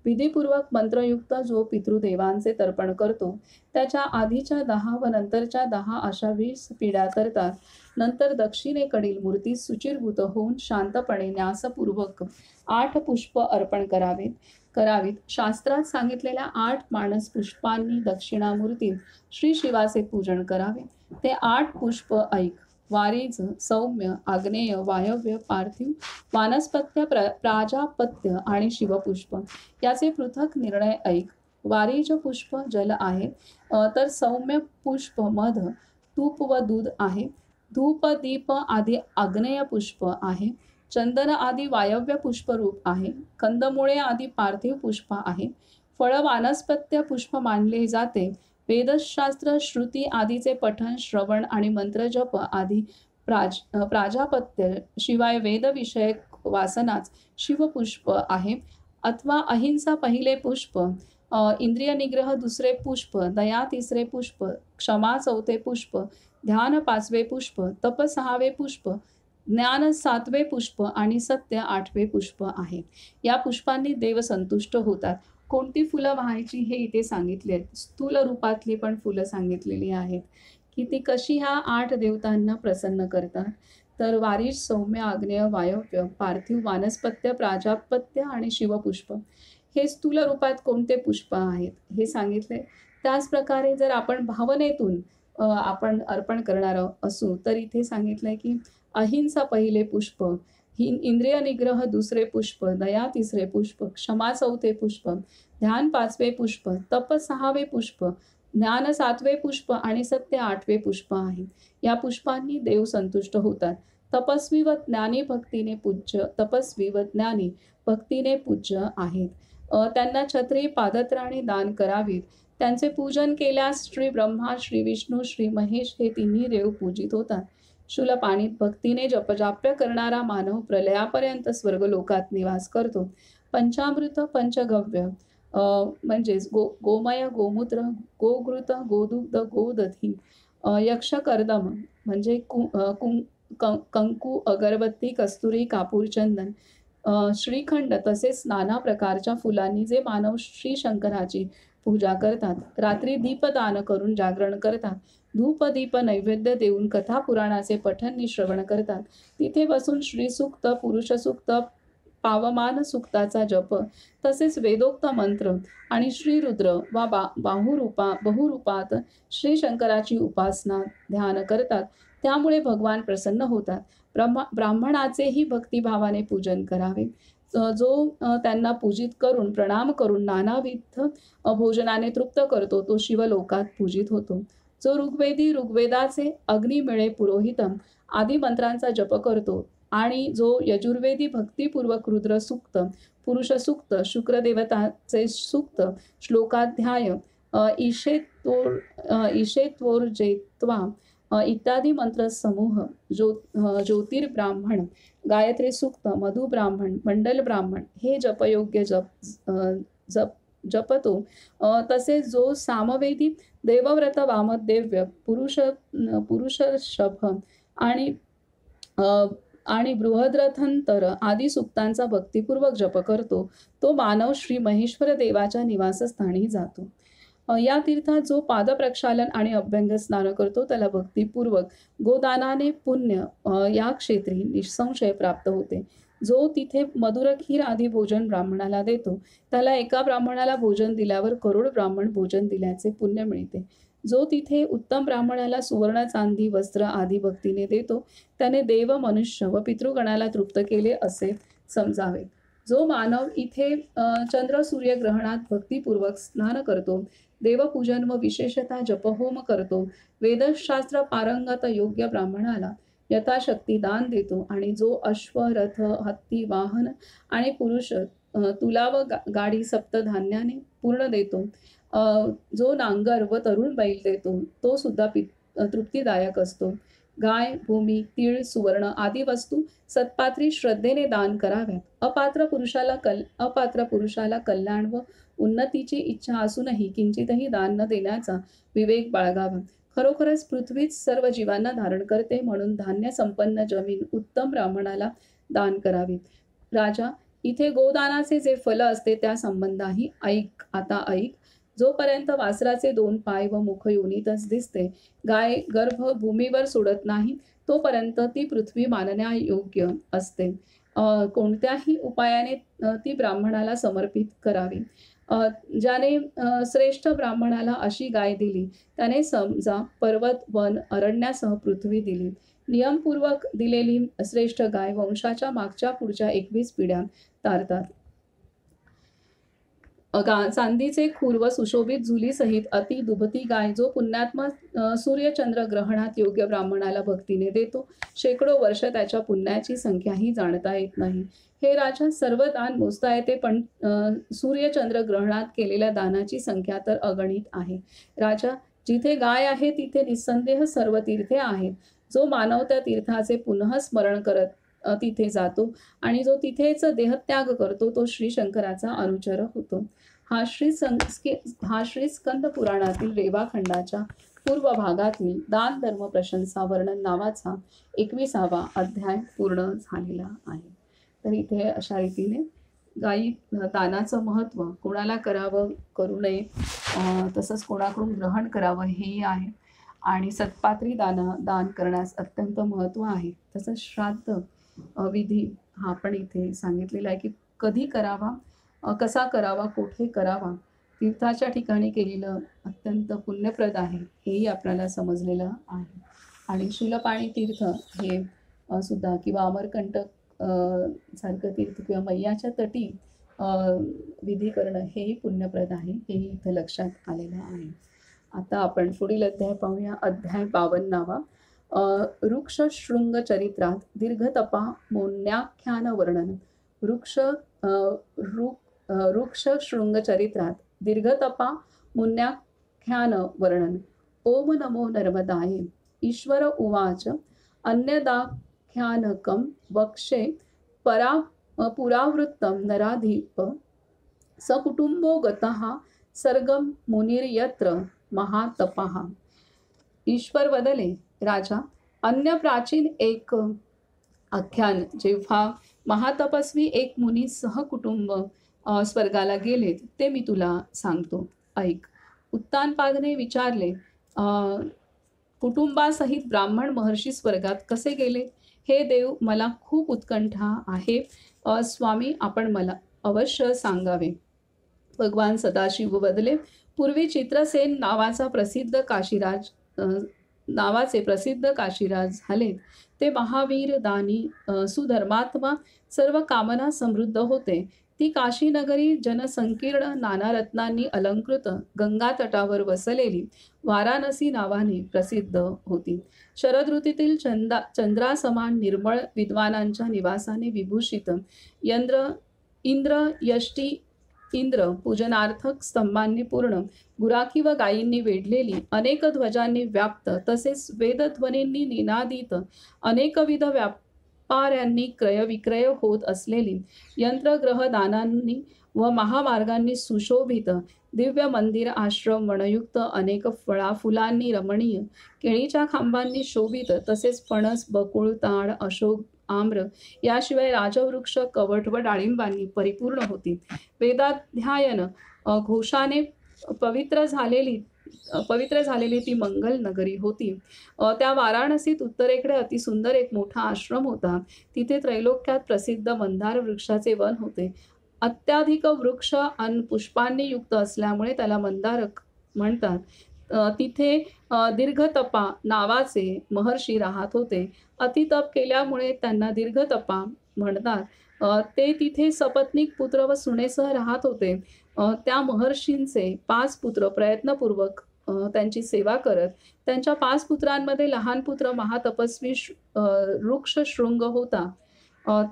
A: विधीपूर्वक मंत्रयुक्त जो पितृदेवांचे तर्पण करतो त्याच्या आधीच्या 10 व नंतरच्या 10 अशा 20 पिढ्या तरतात. नंतर दक्षिणेकडील मूर्ती सुचिरभूत होऊन शांतपणे न्यासपूर्वक 8 पुष्प अर्पण करावीत. शास्त्रात सांगितलेल्या 8 मानस पुष्पांनी दक्षिणामूर्तीत श्री शिवाचे पूजन करावे. ते 8 पुष्प ऐक. वारिज, सौम्य, आग्नेय, वायव्य, पार्थिव, वानस्पत्य, प्राजापत्य आणि शिवपुष्प याचे पृथक निर्णय ऐक. वारिज पुष्प जल आहे, तर सौम्य पुष्प मध, तूप व दूध आहे. धूप, दीप आदी आग्नेय पुष्प आहे. चंदन आदी वायव्य पुष्परूप आहे. कंदमुळे आदी पार्थिव पुष्प आहे. फळ वानस्पत्य पुष्प मानले जाते. वेदशास्त्र, श्रुती आदीचे पठण, श्रवण आणि मंत्रजप आदी प्राजापत्य शिवाय वेदविषयक वासनाच शिवपुष्प आहे. अथवा अहिंसा पहिले पुष्प, इंद्रिय निग्रह दुसरे पुष्प, दया तिसरे पुष्प, क्षमा चौथे पुष्प, ध्यान 5वे पुष्प, तप 6वे पुष्प, ज्ञान 7वे पुष्प आणि सत्य 8वे पुष्प आहे. या पुष्पांनी देव संतुष्ट होतात. कोणती फुलं व्हायची हे इथे सांगितले आहेत. स्थूल रूपातली पण फुलं सांगितलेली आहेत की ती कशी ह्या 8 देवतांना प्रसन्न करतात. तर वारिज, सौम्य, आग्नेय, वायव्य, पार्थिव, वानस्पत्य, प्राजापत्य आणि शिवपुष्प हे स्थूल रूपात कोणते पुष्प आहेत हे सांगितले. त्याच प्रकारे जर आपण भावनेतून आपण अर्पण करणार असू तर इथे सांगितलंय की अहिंसा पहिले पुष्प, इंद्रिय निग्रह दुसरे पुष्प, दया तिसरे पुष्प, क्षमा चौथे पुष्प, ध्यान 5वे पुष्प, तप 6वे पुष्प, ज्ञान 7वे पुष्प आणि सत्य 8वे पुष्प आहे. या पुष्पांनी देव संतुष्ट होतात. तपस्वी व ज्ञानी भक्तीने पूज्य आहेत. त्यांना छत्री, पादत्राणे दान करावीत. त्यांचे पूजन केल्यास श्री ब्रह्मा, श्री विष्णू, श्री महेश हे तिन्ही देव पूजित होतात. शूलपाणीत भक्तीने जपजाप्य करणारा मानव प्रलयापर्यंत स्वर्गलोकात निवास करतो. पंचामृत, पंचगव्य म्हणजेच गोमय, गोमूत्र, गोघृत, गोदुग्ध, गोदधी, यक्षकर्दम म्हणजे कंकू, अगरबत्ती, कस्तुरी, कापूर, चंदन, श्रीखंड तसेच नाना प्रकारच्या फुलांनी जे मानव श्री शंकराची पूजा करतात. रात्री दीपदान करून जागरण करतात. धूप दीप नैवेद्य देऊन कथा पुराणाचे पठण श्रवण करतात. तिथे बसून श्रीसूक्त, पुरुषसूक्त, पावमान सूक्ताचा जप तसेच वेदोक्त मंत्र आणि श्रीरुद्र वा बहुरूपात श्री शंकराची उपासना ध्यान करतात. त्यामुळे भगवान प्रसन्न होतात. ब्राह्मणाचेही भक्तिभावाने पूजन करावे. जो त्यांना पूजित करून प्रणाम करून नानाविध भोजनाने तृप्त करतो तो शिवलोकात पूजित होतो. जो ऋग्वेदाचे अग्नी मिळे पुरोहितम आदी मंत्रांचा जप करतो आणि जो यजुर्वेदी भक्तिपूर्वक रुद्र सूक्त, पुरुष सूक्त, शुक्रदेवताचे सूक्त, श्लोकाध्याय, ईशेत्वोर्जेत्वा इत्यादी मंत्र समूह, ज्योतिर्ब्राह्मण, गायत्री सूक्त, मधु ब्राह्मण, मंडल ब्राह्मण हे जपयोग्य जपतो. तसेच जो सामवेदी, देवव्रत, वामदेव्य, पुरुषशभ आणि बृहद्रथंतर आदी सूक्तांचा भक्तिपूर्वक जप करतो तो मानव श्री महेश्वर देवाच्या निवासस्थानी जातो. या तीर्थात जो पादप्रक्षालन आणि अभ्यंग स्नान करतो त्याला भक्तिपूर्वक गोदानाने पुण्य या क्षेत्री निसंशय प्राप्त होते. जो तिथे मधुरखीर आदी भोजन ब्राह्मणाला देतो त्याला एका ब्राह्मणाला भोजन दिल्यावर करोड ब्राह्मण भोजन दिल्याचे पुण्य मिळते. जो तिथे उत्तम ब्राह्मणाला सुवर्ण, चांदी, वस्त्र आदी भक्तीने देतो त्याने देव, मनुष्य व पितृगणाला तृप्त केले असे समजावे. जो मानव इथे चंद्र सूर्य ग्रहणात भक्तिपूर्वक स्नान करतो देवपूजन व विशेषतः जपहोम करतो. वेदशास्त्र पारंगत योग्य ब्राह्मणाला यथाशक्ती दान देतो आणि जो अश्व, रथ, हत्ती, वाहन आणि पुरुष तुला व गाडी सप्तधान्याने पूर्ण देतो. जो नांगर व तरुण बैल देतो तो सुद्धा तृप्तीदायक असतो. गाय, भूमी, तीळ, सुवर्ण आदी वस्तू सत्पात्री श्रद्धेने दान कराव्यात. अपात्र पुरुषाला कल्याण व उन्नतीची इच्छा असूनही किंचितही दान न देण्याचा विवेक बाळगावा. खरोखरच पृथ्वीच सर्व जीवांना धारण करते, म्हणून धान्य संपन्न जमीन उत्तम ब्राह्मणाला दान करावी. राजा, इथे गोदानाचे जे फल असते त्या संबंधाही ऐक. आता ऐक. जोपर्यंत वासराचे 2 पाय व मुख योनीतच दिसते, गाय गर्भ भूमीवर सोडत नाही, तोपर्यंत ती पृथ्वी मानण्यायोग्य असते. कोणत्याही उपायाने ती ब्राह्मणाला समर्पित करावी. ज्याने श्रेष्ठ ब्राह्मणाला अशी गाय दिली, त्याने समजा पर्वत, वन, अरण्यासह पृथ्वी दिली. नियमपूर्वक दिलेली श्रेष्ठ गाय वंशाच्या मागच्या पुढच्या 21 पिढ्या तारतात. चांदीचे खूर व सुशोभित झुलीसहित अति दुभती गाय जो पुण्यात्मा सूर्यचंद्र ग्रहणात योग्य ब्राह्मणाला भक्तीने देतो, शेकडो वर्ष त्याच्या पुण्याची संख्याही जाणता येत नाही. हे राजा, सर्व दान मोजता येते, पण सूर्यचंद्र ग्रहणात केलेल्या दानाची संख्या तर अगणित आहे. राजा, जिथे गाय आहे तिथे निस्संदेह सर्व तीर्थे आहेत. जो मानव त्या तीर्थाचे पुनः स्मरण करत तिथे जातो आणि जो तिथेच देहत्याग करतो तो श्री शंकराचा अनुचर होतो. हा श्री स्कंद पुराणातील रेवाखंडाच्या पूर्व भागातील दान धर्म प्रशंसा वर्णन नावाचा 21वा अध्याय पूर्ण झालेला आहे. तर इथे अशा रीतीने गायी दानाचं महत्त्व, कोणाला करावं, करू नये, तसंच कोणाकडून ग्रहण करावं हेही आहे. आणि सत्पात्री दान करण्यास अत्यंत महत्त्व आहे. तसंच श्राद्ध विधी हा पण इथे सांगितलेला आहे की कधी करावा, कसा करावा, कुठे करावा. तीर्थाच्या ठिकाणी केलेलं अत्यंत पुण्यप्रद आहे हेही आपल्याला समजलेलं आहे. आणि शूलपाणी तीर्थ हे सुद्धा किंवा अमरकंटक सारखं तीर्थ किंवा मैयाच्या तटी विधी करणं हेही पुण्यप्रद आहे, हेही इथं लक्षात आलेलं आहे. आता आपण पुढील अध्याय पाहूया. अध्याय 52वा. वृक्षशृंग चरित्रात दीर्घतपा मोन्याख्यान वर्णन. वृक्षशृंग चरित्रात दीर्घतपा मोन्याख्यान वर्णन. ओम नमो नर्मदाय. ईश्वर उवाच अन्यदाख्यानकं वक्षे पुरावृत्तं नराधिप सकुटुंबो गतः सर्गम मुनिर्यत्र महातपः. ईश्वर वदले, राजा, अन्य प्राचीन एक आख्यान, जेव्हा महातपस्वी एक मुनी सहकुटुंब स्वर्गाला गेलेत ते मी तुला सांगतो, ऐक. उत्तानपादने विचारले, कुटुंबासहित ब्राह्मण महर्षी स्वर्गात कसे गेले? हे देव, मला खूप उत्कंठा आहे. स्वामी, आपण मला अवश्य सांगावे. भगवान सदाशिव बदले, पूर्वी चित्रसेन नावाचे प्रसिद्ध काशीराज झाले. ते महावीर, दानी, सुधर्मात्मा, सर्व कामना समृद्ध होते. ती काशी नगरी जनसंकीर्ण नाना रत्नांनी अलंकृत गंगा तटावर वसलेली वाराणसी नावाने प्रसिद्ध होती. शरद ऋतूतील चंद्रासमान निर्मळ विद्वानांच्या निवासाने विभूषित इंद्र पूजनार्थक स्तंभांनी पूर्ण, गुराखी व गायींनी वेढलेली, अनेक ध्वजांनी व्याप्त, तसेच वेदध्वनींनी निनादित, अनेकविध व्यापाऱ्यांनी क्रयविक्रय होत असलेली, यंत्रग्रह दानांनी व महामार्गांनी सुशोभित दिव्य मंदिर, आश्रम, वनयुक्त, अनेक फुलांनी रमणीय, केळीच्या खांबांनी शोभित, तसेच फणस, बकुळ, ताड, अशोक, आम्र याशिवाय राजवृक्ष, कवठ व डाळिंबांनी परिपूर्ण होती. वेदाध्यायन घोषाने पवित्र झालेली ती मंगल नगरी होती. त्या वाराणसीत उत्तरेकडे अतिसुंदर एक मोठा आश्रम होता. तिथे त्रैलोक्यात प्रसिद्ध मंदार वृक्षाचे वन होते. अत्याधिक वृक्ष अन पुष्पांनी युक्त असल्यामुळे त्याला मंदारक म्हणतात. तिथे दीर्घतपा नावाचे महर्षी राहत होते. अतितप केल्यामुळे त्यांना दीर्घतपा म्हणतात. ते तिथे सपत्नीक पुत्र व सुनेसह राहत होते. त्या महर्षींचे 5 पुत्र प्रयत्नपूर्वक त्यांची सेवा करत. त्यांच्या 5 पुत्रांमध्ये लहान पुत्र महातपस्वी ऋक्षशृंग होता.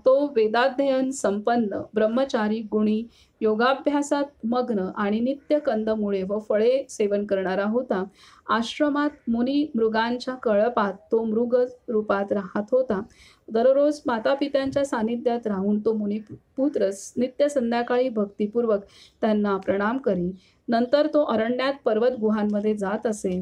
A: तो वेदाध्ययन संपन्न, ब्रह्मचारी, गुणी, योगाभ्यासात मग्न आणि नित्य कंदमुळे व फळे सेवन करणारा होता. आश्रमात मुनी मृगांच्या कळपात तो मृग रूपात राहत होता. दररोज मातापित्यांच्या सानिध्यात राहून तो मुनिपुत्र नित्य संध्याकाळी भक्तिपूर्वक त्यांना प्रणाम करी. नंतर तो अरण्यात पर्वत गुहांमध्ये जात असे.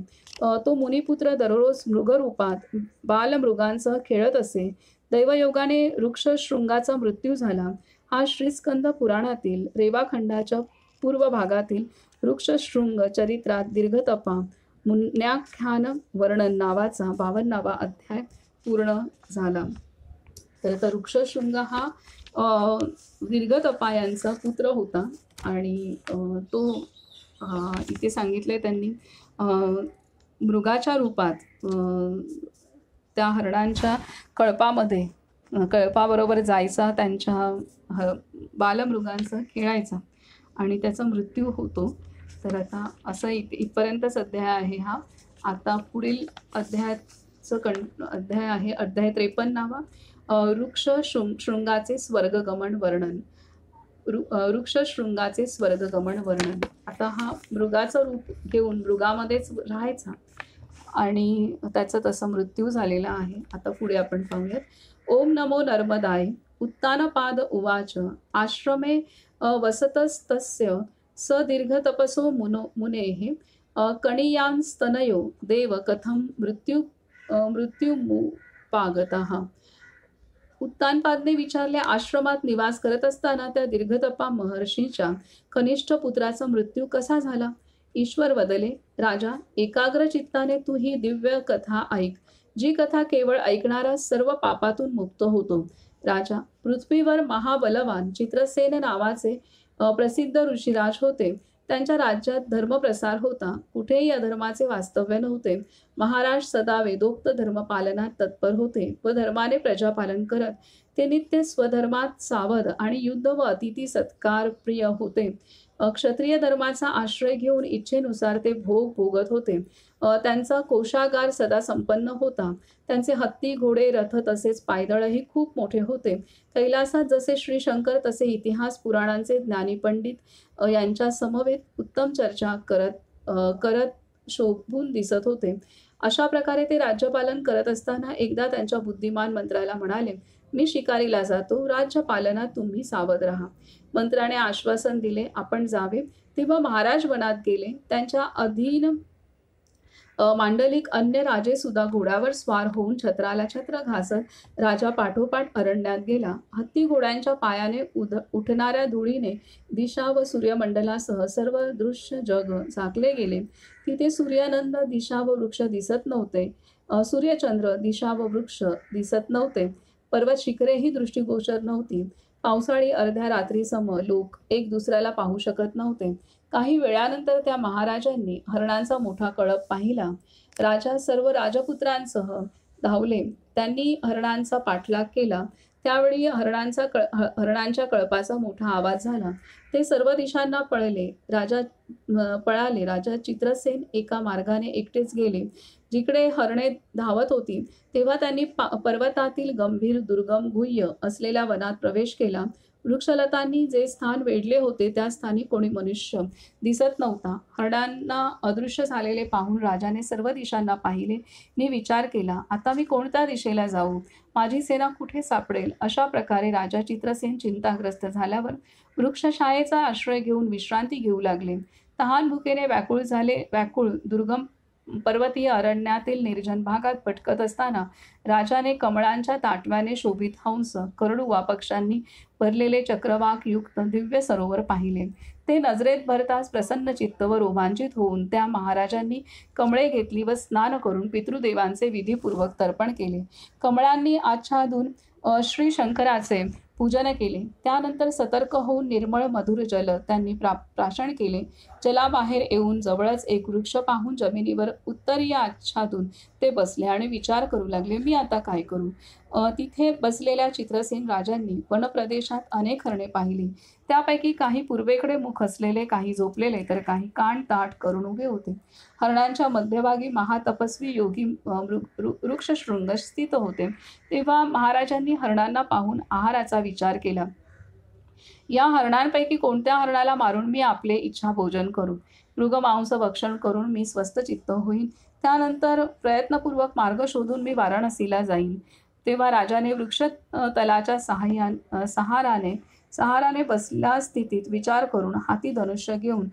A: तो मुनिपुत्र दररोज मृगरूपात बालमृगांसह खेळत असे. दैवयोगाने ऋक्षशृंगाचा मृत्यू झाला. हा श्रीस्कंद पुराणातील रेवाखंडाच्या पूर्व भागातील ऋक्षशृंग चरित्रात दीर्घतपा मुन्याख्यान वर्णन नावाचा 52वा अध्याय पूर्ण झाला. तर आता ऋक्षशृंग हा दीर्घतपा यांचा पुत्र होता आणि तो इथे सांगितले त्यांनी मृगाच्या रूपात त्या हरणांच्या कळपामध्ये कळपाबरोबर जायचा, त्यांच्या बालमृगांचा खेळायचा आणि त्याचा मृत्यू होतो. तर आता असं इथपर्यंतच अध्याय आहे हा. आता पुढील अध्याय आहे अध्याय 53वा ऋक्षशृंगाचे स्वर्गगमन वर्णन. ऋक्षशृंगाचे स्वर्गगमन वर्णन. आता हा मृगाचं रूप घेऊन मृगामध्येच राहायचा आणि त्याचा तसा मृत्यू झालेला आहे. आता पुढे आपण पाहूयात. ओम नमो नर्मदाय उत्तानपाद उवाच आश्रमे वसतस्तस्य स दीर्घतपसो मुनेः कणीयांस्तनयो देव कथं मृत्युमुपागतः. उत्तानपादने विचारले, आश्रमात निवास करत असताना त्या दीर्घतपा महर्षीच्या कनिष्ठ पुत्राचा मृत्यू कसा झाला? ईश्वर वदले, राजा, एकाग्र चित्ताने तू ही दिव्य कथा ऐक. जी कथा केवळ ऐकणारा सर्व पापातून मुक्त होतो. राजा, पृथ्वीवर महाबलवान चित्रसेन नावाचे प्रसिद्ध ऋषिराज होते. त्यांच्या राज्यात धर्मप्रसार होता. कुठेही अधर्माचे वास्तव्य नव्हते. महाराज सदा वेदोक्त धर्मपालनात तत्पर होते व धर्माने प्रजापालन करत. ते नित्य स्वधर्मात सावध आणि युद्ध व अतिथी सत्कार प्रिय होते. क्षत्रिय धर्माचा आश्रय घेऊन इच्छेनुसार ते भोग भोगत होते. त्यांचा कोशागार सदा संपन्न होता. त्यांचे हत्ती, घोडे, रथ तसेच पायदळही खूप मोठे होते. कैलासात जसे श्री शंकर तसे इतिहास पुराणांचे ज्ञानी पंडित यांच्या समवेत उत्तम चर्चा करत शोभून दिसत होते. अशा प्रकारे ते राज्यपालन करत असताना एकदा त्यांच्या बुद्धिमान मंत्र्याला म्हणाले, मी शिकारीला जातो, राज्य पालनात तुम्ही सावध राहा. मंत्र्याने आश्वासन दिले. आपण जावे. तेव्हा महाराज वनात गेले. त्यांच्या अधीन मांडलिक अन्य राजे सुद्धा घोड्यावर स्वार होऊन छत्राला छत्र घासत राजा पाठोपाठ अरण्यात गेला. हत्ती घोड्यांच्या पायाने उठणाऱ्या धुळीने दिशा व सूर्यमंडलासह सर्व दृश्य जग झाकले गेले. तिथे सूर्यानंद, दिशा व वृक्ष दिसत नव्हते. सूर्यचंद्र, दिशा व वृक्ष दिसत नव्हते. पर्वत शिखरेही दृष्टिगोचर नव्हती. पावसाळी अर्ध्या रात्रीसम लोक एक दुसऱ्याला पाहू शकत नव्हते. काही वेळानंतर त्या महाराजांनी हरणांचा मोठा कळप पाहिला. राजा सर्व राजपुत्रांसह धावले. त्यांनी हरणांचा पाठलाग केला. त्यावेळी हरणांच्या कळपाचा मोठा आवाज झाला. ते सर्व दिशांना पळाले. राजा चित्रसेन एका मार्गाने एकटेच गेले. जिकडे हरणे धावत होती तेव्हा त्यांनी पर्वतातील गंभीर दुर्गम गुह्य असलेल्या वनात प्रवेश केला. वृक्षलतांनी जे स्थान वेढले होते त्या स्थानी कोणी मनुष्य दिसत नव्हता. हरणांना अदृश्य झालेले पाहून राजाने सर्व दिशांना पाहिले. मी विचार केला, आता मी कोणत्या दिशेला जाऊ? माझी सेना कुठे सापडेल? अशा प्रकारे राजा चित्रसेन चिंताग्रस्त झाल्यावर वृक्षछायेचा आश्रय घेऊन विश्रांती घेऊ लागले. तहान भुकेने व्याकुळ दुर्गम पर्वतीय अरण्यातील निर्जन भागात भटकत असताना राजाने कमळांच्या ताटव्याने शोभित हंस, करडुवा पक्ष्यांनी भरलेले चक्रवाक युक्त दिव्य सरोवर पाहिले. ते नजरेत भरताच प्रसन्न चित्त व रोमांचित होऊन त्या महाराजांनी कमळे घेतली व स्नान करून पितृदेवांचे विधीपूर्वक तर्पण केले. कमळांनी आच्छादून श्री शंकराचे पूजन केले. त्यानंतर सतर्क होऊन निर्मळ मधुर जल त्यांनी प्राशन केले. जलाबाहेर येऊन जवळच एक वृक्ष पाहून जमिनीवर उत्तरीय आच्छादून ते बसले आणि विचार करू लागले, मी आता काय करू? तिथे बसलेल्या चित्रसेन राजांनी वनप्रदेशात अनेक हरणे पाहिली. त्यापैकी काही पूर्वेकडे मुख असलेले, काही झोपलेले, तर काही कान ताठ करून उभे होते. हरणांच्या मध्यभागी महातपस्वी योगी वृक्षशृंग स्थित होते. तेव्हा महाराजांनी हरणांना पाहून आहाराचा विचार केला. या हरणांपैकी कोणत्या हरणाला मारून मी आपले इच्छा भोजन करू? मृगमांस भक्षण करून मी स्वस्थ चित्त होईन. त्यानंतर प्रयत्नपूर्वक मार्ग शोधून मी वाराणसीला जाईन. तेव्हा राजाने वृक्ष तलाच्या सहाराने बसल्या स्थितीत विचार करून हाती धनुष्य घेऊन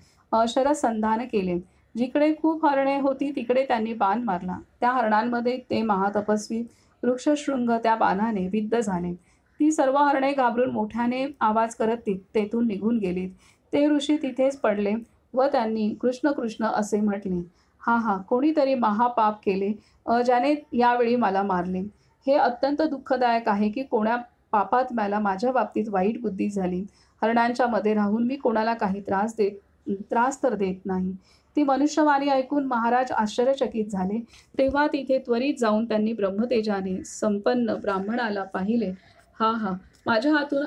A: शरसंधान केले. जिकडे खूप हरणे होती तिकडे त्यांनी बाण मारला. त्या हरणांमध्ये ते महातपस्वी वृक्षशृंग त्या बाणाने विद्ध झाले. ती सर्व हरणे घाबरून मोठ्याने आवाज करत तेथून निघून गेलीत. ते ऋषी तिथेच पडले व त्यांनी कृष्ण कृष्ण असे म्हटले. हा हा, कोणीतरी महापाप केले, ज्याने यावेळी मला मारले. हे अत्यंत दुःखदायक आहे की कोण्या पापात्म्याला माझ्या बाबतीत वाईट बुद्धी झाली. हरणांच्या मध्ये राहून मी कोणाला काही त्रास तर देत नाही. ती मनुष्यवाणी ऐकून महाराज आश्चर्यचकित झाले. तेव्हा तिथे त्वरित जाऊन त्यांनी ब्रह्मतेजाने संपन्न ब्राह्मणाला पाहिले. हा हा, माझ्या हातून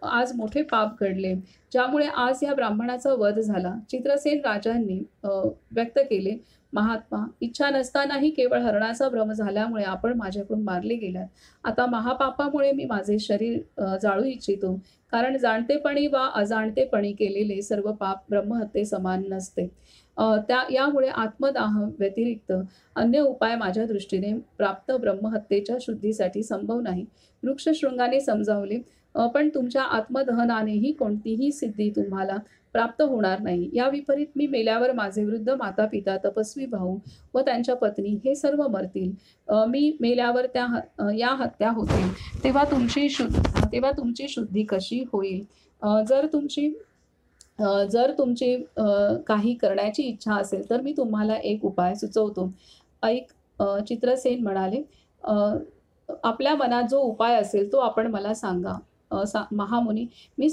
A: आज मोठे पाप घडले, ज्यामुळे आज या ब्राह्मणाचा वध झाला. चित्रसेन राजांनी व्यक्त केले. महात्मा, इच्छा नसतानाही केवळ हरणाचा भ्रम झाल्यामुळे आपण माझ्याकडून मारले गेलात. आता महापापामुळे मी माझे शरीर जाळू इच्छितो, कारण जाणतेपणी वा अजाणतेपणी केलेले सर्व पाप ब्रह्महत्ये समान नसते. यामुळे आत्मदाह व्यतिरिक्त अन्य उपाय माझ्या दृष्टीने प्राप्त ब्रह्महत्येच्या शुद्धीसाठी संभव नाही. वृक्षशृंगाने समजावले. पण तुमच्या आत्मदहनानेही कोणतीही सिद्धी तुम्हाला प्राप्त होणार नाही. या विपरीत मी मेल्यावर माझे वृद्ध माता पिता, तपस्वी भाऊ व त्यांच्या पत्नी हे सर्व मरतील. मी मेल्यावर या हत्या होतील. तेव्हा तुमची शुद्धी कशी होईल? जर तुमची काही करण्याची इच्छा असेल तर मी तुम्हाला एक उपाय सुचवतो. ऐक. चित्रसेन म्हणाले. आपल्या मनात जो उपाय असेल तो आपण मला सांगा. महामुनी, मी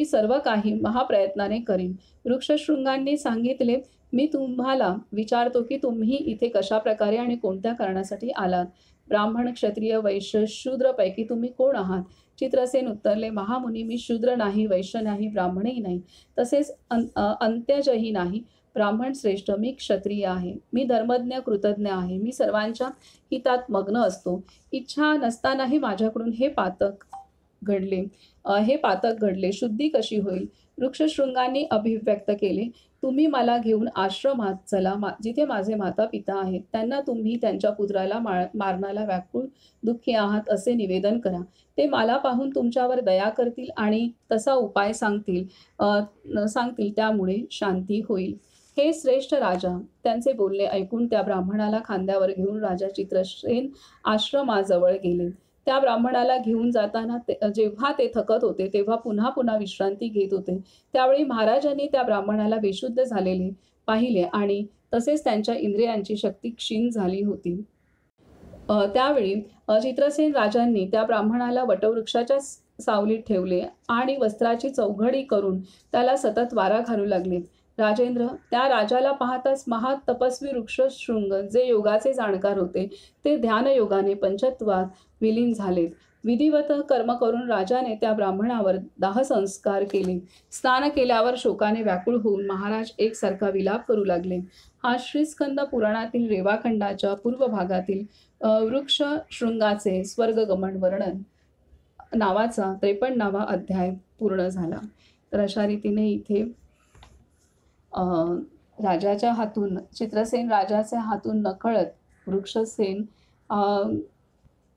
A: सर्व काही महाप्रयत्नाने करीन. वृक्षशृंगांनी सांगितले. मी तुम्हाला विचारतो की तुम्ही इथे कशा प्रकारे आणि कोणत्या कारणासाठी आलात? ब्राह्मण, क्षत्रिय, वैश्य, शूद्रपैकी तुम्ही कोण आहात? चित्रसेन उत्तरले. महामुनी, मी शूद्र नाही, वैश्य नाही, ब्राह्मणही नाही, तसेच अंत्यजही नाही. ब्राह्मण श्रेष्ठ, मी क्षत्रिय आहे. मी धर्मज्ञ, कृतज्ञ आहे. मी सर्वांच्या हितात मग्न असतो. इच्छा नसतानाही माझ्याकडून हे पातक घडले. शुद्धी कशी होईल? वृक्षशृंगांनी अभिव्यक्त केले. तुम्ही मला घेऊन आश्रमात चला, जिथे माझे माता पिता आहेत. त्यांना तुम्ही त्यांच्या पुत्राला मारणाला व्याकुळ दुःखी आहात असे निवेदन करा. ते मला पाहून तुमच्यावर दया करतील आणि तसा उपाय सांगतील. त्यामुळे शांती होईल. हे श्रेष्ठ राजा. त्यांचे बोलणे ऐकून त्या ब्राह्मणाला खांद्यावर घेऊन राजा चित्रसेन आश्रमाजवळ गेले. त्या ब्राह्मणाला घेऊन जाताना जेव्हा ते थकत होते तेव्हा पुन्हा पुन्हा विश्रांती घेत होते. त्यावेळी महाराजांनी त्या ब्राह्मणाला बेशुद्ध झालेले पाहिले आणि तसेच त्यांच्या इंद्रियांची शक्ती क्षीण झाली होती. त्यावेळी चित्रसेन राजांनी त्या ब्राह्मणाला वटवृक्षाच्या सावलीत ठेवले आणि वस्त्राची चौघडी करून त्याला सतत वारा घालू लागले. राजेंद्र, त्या राजाला पाहताच महातपस्वी वृक्षशृंग, जे योगाचे जाणकार होते, ते ध्यानयोगाने पंचत्वात विलीन झालेत. विधिवत कर्म करून राजाने त्या ब्राह्मणावर दाहसंस्कार केले. स्नान केल्यावर शोकाने व्याकुळ होऊन महाराज एकसारखा विलाप करू लागले. हा श्रीस्कंद पुराणातील रेवाखंडाच्या पूर्व भागातील वृक्षशृंगाचे स्वर्गगमन वर्णन नावाचा 53वा अध्याय पूर्ण झाला. तर अशा रीतीने इथे राजाच्या हातून, चित्रसेन राजाच्या हातून नकळत वृक्षसेन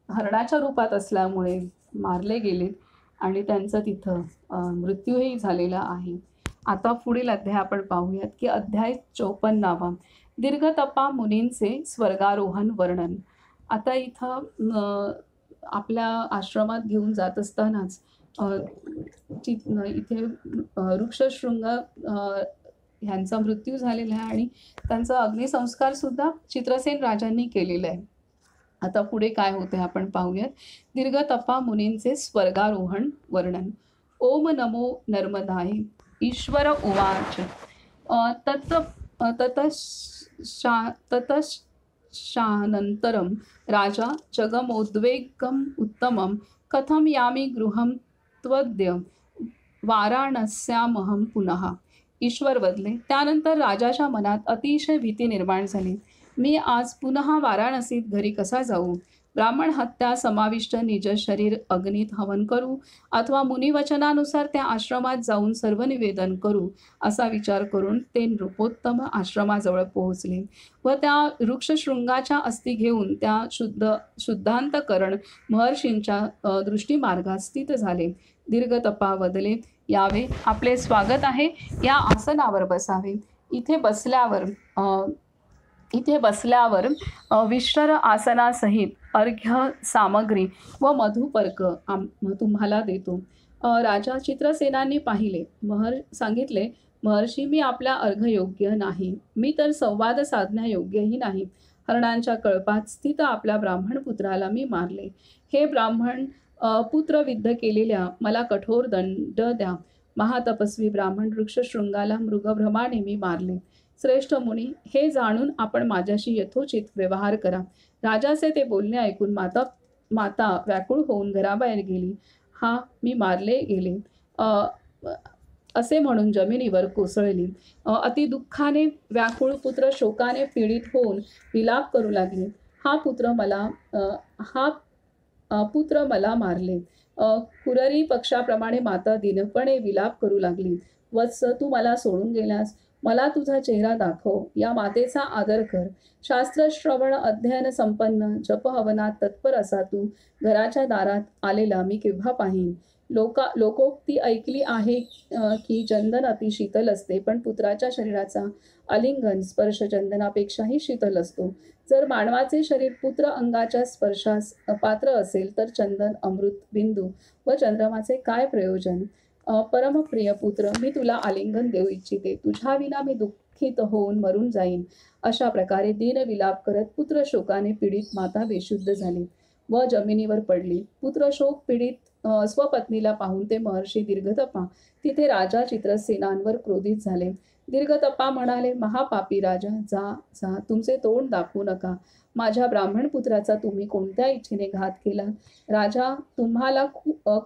A: हरणाच्या रूपात असल्यामुळे मारले गेले आणि त्यांचं तिथं मृत्यूही झालेला आहे. आता पुढील अध्याय आपण पाहूयात की अध्याय 54वा, दीर्घतपा मुनींचे स्वर्गारोहण वर्णन. आता इथं आपल्या आश्रमात घेऊन जात असतानाच इथे वृक्षशृंग ह्यांचा मृत्यू झालेला आहे आणि त्यांचा अग्निसंस्कार सुद्धा चित्रसेन राजांनी केलेला आहे. आता पुढे काय होते आपण पाहूयात. दीर्घतपा मुनींचे स्वर्गारोहण वर्णन. ओम नमो नर्मदाय. ईश्वर उवाच. प्रत्याशानन्तरं राजा जगमोद्वेगम् उत्तमं कथं यामि गृहं त्वद्य वाराणस्यामहं पुनः. ईश्वर बदले. त्यानंतर राजाच्या मनात अतिशय भीती निर्माण झाली. मी आज पुन्हा वाराणसीत घरी कसा जाऊ? ब्राह्मण हत्या समाविष्ट निज शरीर अग्नीत हवन करू अथवा मुनिवचनानुसार त्या आश्रमात जाऊन सर्व निवेदन करू असा विचार करून ते नृपोत्तम आश्रमाजवळ पोहोचले व त्या वृक्षशृंगाच्या अस्थी घेऊन त्या शुद्धांतकरण महर्षींच्या दृष्टीमार्गात स्थित झाले. दीर्घ तपा वदले यावे, आपले स्वागत आहे, या आसनावर बसावे. इथे बसल्यावर विश्वर आसनासहित अर्घ्य सामग्री व मधुपर्क तुम्हाला देतो. राजा चित्रसेनांनी पाहिले. सांगितले, महर्षी, मी आपल्या अर्घयोग्य नाही, मी तर संवाद साधण्यायोग्यही नाही. हरणांच्या कळपात स्थित आपल्या ब्राह्मण पुत्राला मी मारले. हे ब्राह्मण पुत्रविद्ध केलेल्या मला कठोर दंड द्या. महातपस्वी ब्राह्मण वृक्षशृंगाला मृगभ्रमाने मी मारले. श्रेष्ठ मुनी, हे जाणून आपण माझ्याशी यथोचित व्यवहार करा. राजाचे ते बोलणे ऐकून माता व्याकुळ होऊन घराबाहेर गेली. हा मी मारले गेले असे म्हणून जमिनीवर कोसळली. अति दुःखाने व्याकुळ पुत्र शोकाने पीडित होऊन विलाप करू लागले. हा पुत्र मला मारले. कुररी पक्षाप्रमाणे माता दीनपणे विलाप करू लागली. वत्स, तू मला सोडून गेल्यास मला तुझा चेहरा दाखव. या मातेचा आदर कर. शास्त्र श्रवण अध्ययन संपन्न जपहवनात तत्पर असा तू घराच्या दारात आलेला मी केव्हा पाहीन. लोकोक्ती ऐकली आहे की चंदन अति शीतल असते, पण पुत्राच्या शरीराचा आलिंगन स्पर्श चंदनापेक्षाही शीतल असतो. जर मानवाचे शरीर पुत्र अंगाच्या स्पर्शास पात्र असेल तर चंदन, अमृत बिंदू व चंद्रमाचे काय प्रयोजन. परमप्रिय पुत्र, मी तुला आलिंगन देऊ इच्छिते. तुझ्या विना मी दुःखित होऊन मरून जाईन. अशा प्रकारे दीन विलाप करत पुत्र शोकाने पीडित माता बेशुद्ध झाली व जमिनीवर पडली. पुत्र शोक पीडित स्वपत्नीला पाहून ते महर्षी दीर्घतपा तिथे राजा चित्रसेनांवर क्रोधित झाले. दीर्घतपा म्हणाले, महापापी राजा, जा, तुमचे तोंड दाखवू नका. माझ्या ब्राह्मण पुत्राचा तुम्ही कोणत्या इच्छेने घात केला? राजा, तुम्हाला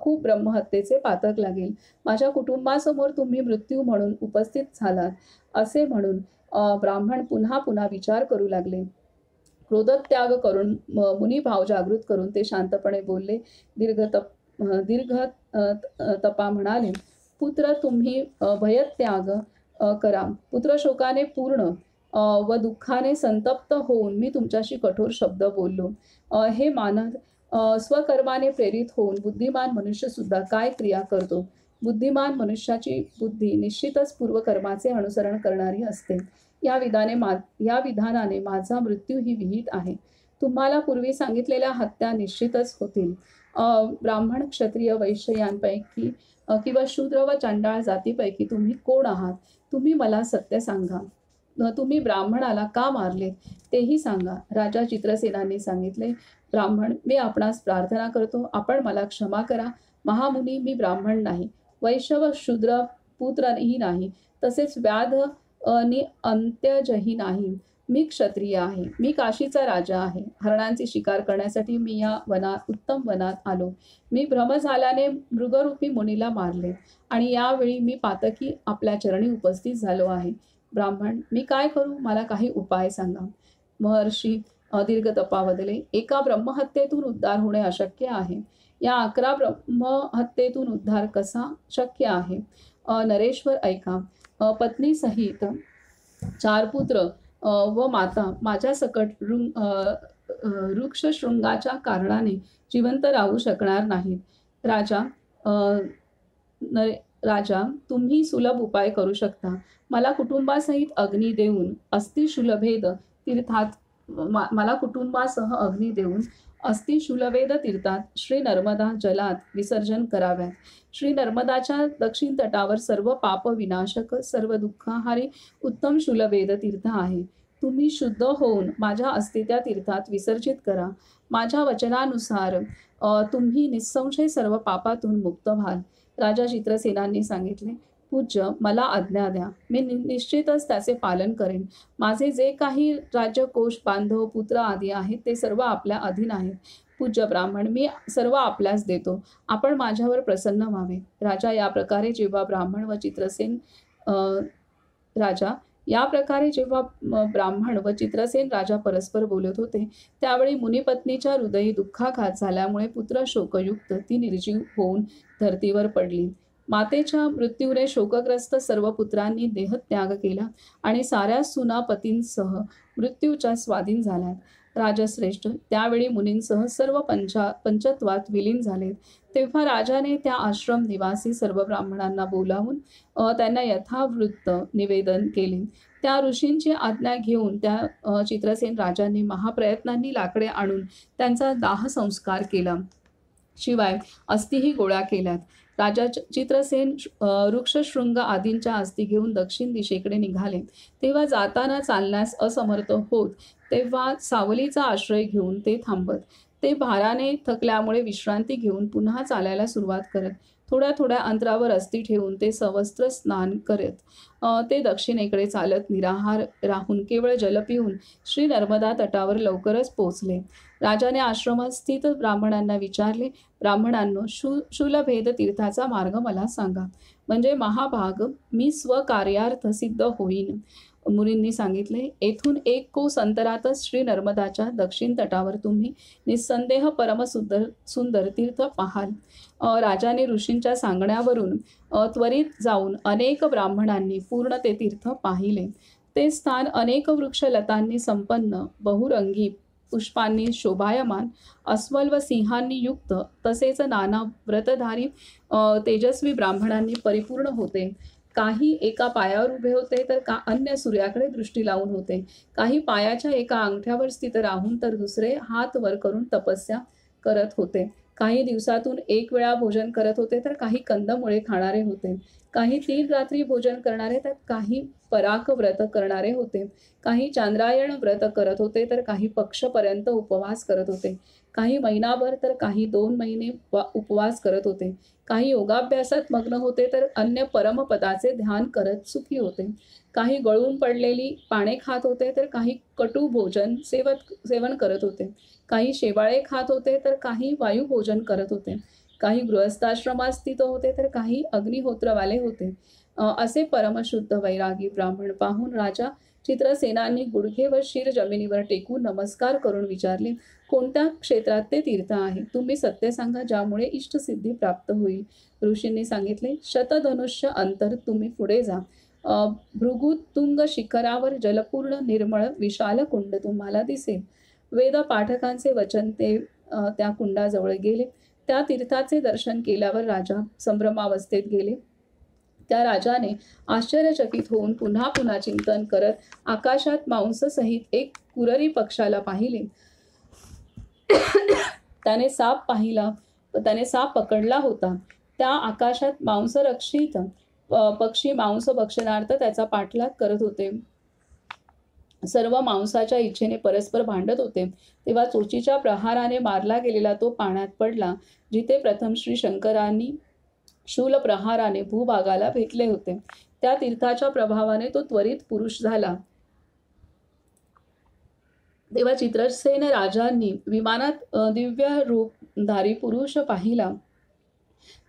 A: खूप ब्रह्महत्येचे पातक लागेल. माझ्या कुटुंबासमोर तुम्ही मृत्यू म्हणून उपस्थित झालात. असे म्हणून ब्राह्मण पुन्हा विचार करू लागले. क्रोधत्याग करून मुनिभाव जागृत करून ते शांतपणे बोलले. दीर्घ तपा म्हणाले, पुत्र, तुम्ही भयत्याग करा. पुत्र शोकाने पूर्ण व दुःखाने संतप्त होऊन मी तुमच्याशी कठोर शब्द बोललो. हे मानद स्वकर्माने प्रेरित होऊन बुद्धिमान मनुष्य सुद्धा काय क्रिया करतो. बुद्धिमान मनुष्याची बुद्धी निश्चितच पूर्वकर्माचे अनुसरण करणारी असते. या विधानाने माझा मृत्यू ही विहित आहे. तुम्हाला पूर्वी सांगितलेल्या हत्या निश्चितच होतील. ब्राह्मण, क्षत्रिय, वैश्य यांपैकी किंवा शूद्र व चंडाळ जातीपैकी तुम्ही कोण आहात? तुम्ही मला सत्य सांगा. तुम्ही ब्राह्मणाला का मारले तेही सांगा. राजा चित्रसेनांनी सांगितले, ब्राह्मण, मी आपणास प्रार्थना करतो, आपण मला क्षमा करा. महामुनी, मी ब्राह्मण नाही, वैश्य व शूद्र पुत्रही नाही, तसेच व्याध नि अंत्यजही नाही. मी क्षत्रिय आहे. मी काशीचा राजा आहे. हरणांची शिकार करण्यासाठी मी या उत्तम वनात आलो. मी भ्रम झाल्याने मृगरूपी मुनीला मारले आणि यावेळी मी पातकी आपल्या चरणी उपस्थित झालो आहे. ब्राह्मण, मी काय करू? मला काही उपाय सांगा. महर्षी दीर्घ तपावदले, एका ब्रह्महत्येतून उद्धार होणे अशक्य आहे. या 11 ब्रह्महत्येतून उद्धार कसा शक्य आहे? नरेश्वर, ऐका. पत्नीसहित 4 पुत्र व माता माझ्या सकट वृक्षशृंगाच्या कारणाने जिवंत राहू शकणार नाहीत. राजा, तुम्ही सुलभ उपाय करू शकता. मला कुटुंबासहित अग्नी देऊन अस्थिशूलभेद तीर्थात श्री नर्मदा जलात विसर्जन कराव्यात. श्री नर्मदाच्या दक्षिण तटावर सर्व पाप विनाशक, सर्व दुःखहारी उत्तम शूलभेद तीर्थ आहे. तुम्ही शुद्ध होऊन माझ्या अस्थी त्या तीर्थात विसर्जित करा. माझ्या वचनानुसार तुम्ही निस्संशय सर्व पापातून मुक्त व्हाल. राजा चित्रसेनांनी सांगितले, पूज्य, मला आज्ञा द्या. मी निश्चितच त्याचे पालन करेन. माझे जे काही राज्यकोष, बांधव, पुत्र आदी आहेत ते सर्व आपल्या अधीन आहेत. पूज्य ब्राह्मण, मी सर्व आपल्यास देतो. आपण माझ्यावर प्रसन्न व्हावे. राजा या प्रकारे जेव्हा ब्राह्मण व चित्रसेन अ, राजा या प्रकारे जेव्हा ब्राह्मण व चित्रसेन राजा परस्पर बोलत होते, त्यावेळी मुनिपत्नीच्या हृदयी दुःखाघात झाल्यामुळे पुत्र शोकयुक्त ती निर्जीव होऊन धर्तीवर पडली. मातेच्या मृत्यूने शोकग्रस्त सर्व पुत्रांनी देहत्याग केला आणि साऱ्या सुना पतींसह मृत्यूच्या स्वाधीन झाल्या. राजश्रेष्ठ त्यावेळी मुनींसह सर्व पंचत्वात विलीन झाले. तेव्हा राजाने त्या आश्रम निवासी सर्व ब्राह्मणांना बोलावून त्यांना यथावृत्त निवेदन केले. त्या ऋषींची आज्ञा घेऊन त्या चित्रसेन राजांनी महाप्रयत्नांनी लाकडे आणून त्यांचा दाहसंस्कार केला. शिवाय अस्थिही गोळा केल्यात. राजा चित्रसेन वृक्षशृंग आदींच्या अस्थी घेऊन दक्षिण दिशेकडे निघाले. तेव्हा जाताना चालण्यास असमर्थ होत तेव्हा सावलीचा आश्रय घेऊन ते थांबत. ते भाराने थकल्यामुळे विश्रांती घेऊन पुन्हा चालायला सुरुवात करत. थोड्या थोड्या अंतरावर अस्थी ठेवून ते सवस्त्र स्नान करत ते दक्षिणेकडे चालत निराहार राहून केवळ जल पिऊन श्री नर्मदा तटावर लवकरच पोचले. राजाने आश्रमात स्थित ब्राह्मणांना विचारले, ब्राह्मणांनो, शूलभेद तीर्थाचा मार्ग मला सांगा, म्हणजे महाभाग मी स्वकार्यार्थ सिद्ध होईन. मुनींनी सांगितले, येथून 1 कोस अंतरातच श्री नर्मदाच्या दक्षिण तटावर तुम्ही निस्संदेह सुंदर तीर्थ पाहाल. राजाने ऋषींच्या सांगण्यावरून त्वरित जाऊन अनेक ब्राह्मणांनी पूर्ण ते तीर्थ पाहिले. ते स्थान अनेक वृक्षलतांनी संपन्न, बहुरंगी पुष्पांनी शोभायमान, अस्वल व सिंहांनी युक्त, तसेच नाना व्रतधारी तेजस्वी ब्राह्मणांनी परिपूर्ण होते. काही एका पायावर उभे होते तर अन्य सूर्याकडे दृष्टी लावून होते. काही पायाच्या एका अंगठ्यावर स्थित राहून तर दुसरे हात वर करून तपस्या करत होते. काही दिवसातून 1 वेळा भोजन करत होते तर काही कंदमुळे खाणारे होते. काही 3 रात्री भोजन करणारे तर काही पराक व्रत करणारे होते. काही चांद्रायण व्रत करत होते तर काही पक्षपर्यंत उपवास करत होते. काही महिनाभर तर काही 2 महिने उपवास करत होते. काही योगाभ्यासात मग्न होते तर अन्य परमपदाचे ध्यान करत सुखी होते. काही गळून पडलेली पाने खात होते तर काही कटू भोजन सेवन करत होते. काही शेवाळे खात होते तर काही वायू भोजन करत होते. काही गृहस्थाश्रमात स्थित होते तर काही अग्निहोत्रवाले होते. असे परमशुद्ध वैरागी ब्राह्मण पाहून राजा चित्रसेनांनी गुडघे व शिर जमिनीवर टेकून नमस्कार करून विचारले, कोणत्या क्षेत्रात ते तीर्थ आहे? तुम्ही सत्य सांगा, ज्यामुळे इष्टसिद्धी प्राप्त होईल. ऋषींनी सांगितले, शतधनुष्य अंतर तुम्ही पुढे जा. भृगुतुंग शिखरावर जलपूर्ण निर्मळ विशाल कुंड तुम्हाला दिसेल. वेद पाठकांचे वचन ते त्या कुंडाजवळ गेले. त्या तीर्थाचे दर्शन केल्यावर राजा संभ्रमावस्थेत गेले. त्या राजाने आश्चर्यचकित होऊन पुन्हा पुन्हा चिंतन करत आकाशात मांससहित एक कुररी पक्षाला पाहिले. त्याने साप पकडला होता. त्या आकाशात मांसरक्षित पक्षी मांस भक्षणार्थ त्याचा पाठलाग करत होते. सर्व मांसाच्या इच्छेने परस्पर भांडत होते. तेव्हा चोचीच्या प्रहाराने मारला गेलेला तो पाण्यात पडला, जिथे प्रथम श्री शंकरांनी शूल प्रहाराने भूभागाला भेटले होते. त्या तीर्थाच्या प्रभावाने तो त्वरित पुरुष झाला. तेव्हा चित्रसेन राजांनी विमानात दिव्य रूपधारी पुरुष पाहिला.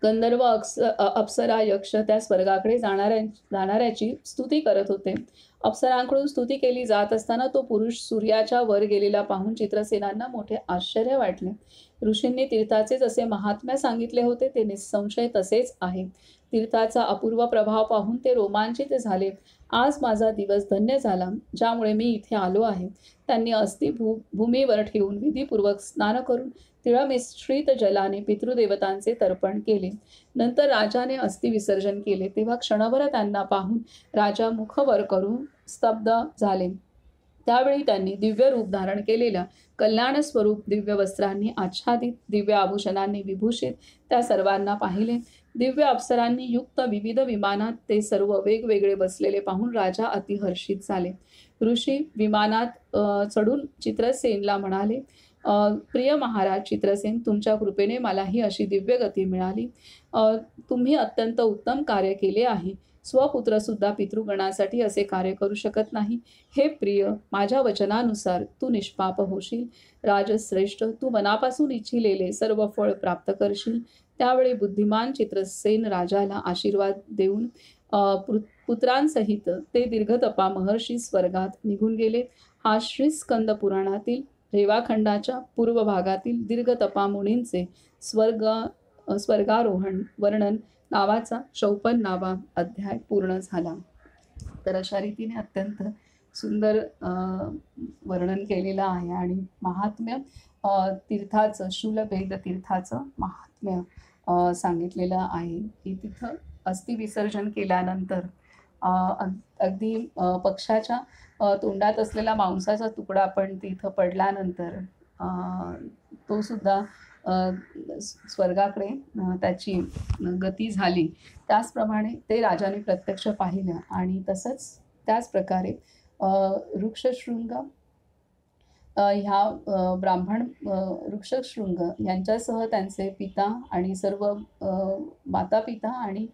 A: गंधर्व अप्सरा यक्ष त्या स्वर्गाकडे जाणाऱ्याची स्तुती करत होते. अप्सरांकडून स्तुती केली जात असताना तो पुरुष सूर्याच्या वर गेलेला पाहून चित्रसेनांना मोठे आश्चर्य वाटले. ऋषींनी तीर्थाचे जसे महात्म्य सांगितले होते ते निसंशय तसेच आहे. तीर्थाचा अपूर्व प्रभाव पाहून ते रोमांचित झाले. आज माझा दिवस धन्य झाला, ज्यामुळे मी इथे आलो आहे. त्यांनी अस्थी भूमीवर ठेवून विधीपूर्वक स्नान करून तिळमिश्रित जलाने पितृदेवतांचे तर्पण केले. नंतर राजाने अस्थी विसर्जन केले. तेव्हा क्षणभर त्यांना पाहून राजा मुख वर करून स्तब्ध झाले. त्यावेळी त्यांनी दिव्य रूप धारण केलेल्या कल्याण स्वरूप दिव्य वस्त्रांनी आच्छादित दिव्य आभूषणांनी विभूषित त्या सर्वांना पाहिले. दिव्य अप्सरांनी युक्त विविध विमानात ते सर्व वेगवेगळे बसलेले पाहून राजा अतिहर्षित झाले. ऋषी विमानात चढून चित्रसेनला म्हणाले, प्रिय महाराज चित्रसेन, तुमच्या कृपेने मला ही अशी दिव्य गती मिळाली. तुम्ही अत्यंत उत्तम कार्य केले आहे. स्वपुत्रसुद्धा पितृगणासाठी असे कार्य करू शकत नाही. हे प्रिय, माझ्या वचनानुसार तू निष्पाप होशील. राजश्रेष्ठ, तू मनापासून इच्छिलेले सर्व फळ प्राप्त करशील. त्यावेळी बुद्धिमान चित्रसेन राजाला आशीर्वाद देऊन पुत्रांसहित ते दीर्घतपा महर्षी स्वर्गात निघून गेले. हा श्रीस्कंद पुराणातील रेवाखंडाच्या पूर्व भागातील दीर्घतपा मुनींचे स्वर्गारोहण वर्णन नावाचा 54वा अध्याय पूर्ण झाला. तर अशा रीतीने अत्यंत सुंदर वर्णन केलेलं आहे आणि महात्म्य तीर्थाचं, शूलभेद तीर्थाचं महात्म्य सांगितलेलं आहे की तिथं अस्थि विसर्जन केल्यानंतर अगदी पक्षाच्या तोंडात असलेला मांसाचा तुकडा पण तिथं पडल्यानंतर तो सुद्धा स्वर्गाकडे त्याची गती झाली. त्याचप्रमाणे ते राजाने प्रत्यक्ष पाहिलं आणि तसंच त्याच प्रकारे ऋक्षशृंग ह्या ब्राह्मण ऋक्षशृंग यांच्यासह त्यांचे पिता आणि सर्व माता पिता आणि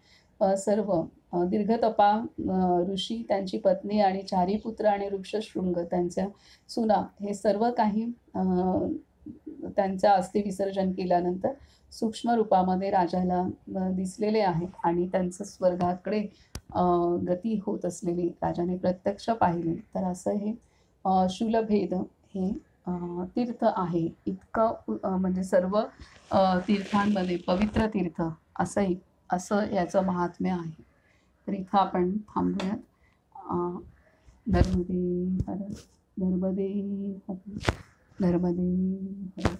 A: सर्व दीर्घतपा ऋषी, त्यांची पत्नी आणि 4 पुत्र आणि ऋक्षशृंग त्यांच्या सुना, हे सर्व काही त्यांचा अस्थि विसर्जन केल्यानंतर सूक्ष्म रूपामध्ये राजाला दिसलेले आहेत आणि त्यांचं स्वर्गाकडे गती होत असलेली राजाने प्रत्यक्ष पाहिले. तर असं हे शूलभेद हे तीर्थ आहे. इतकं म्हणजे सर्व तीर्थांमध्ये पवित्र तीर्थ असं याचं महात्म्य आहे. तर इथं आपण थांबूयात. नर्मदे हर, नर्मदे हर, नर्मदे हर.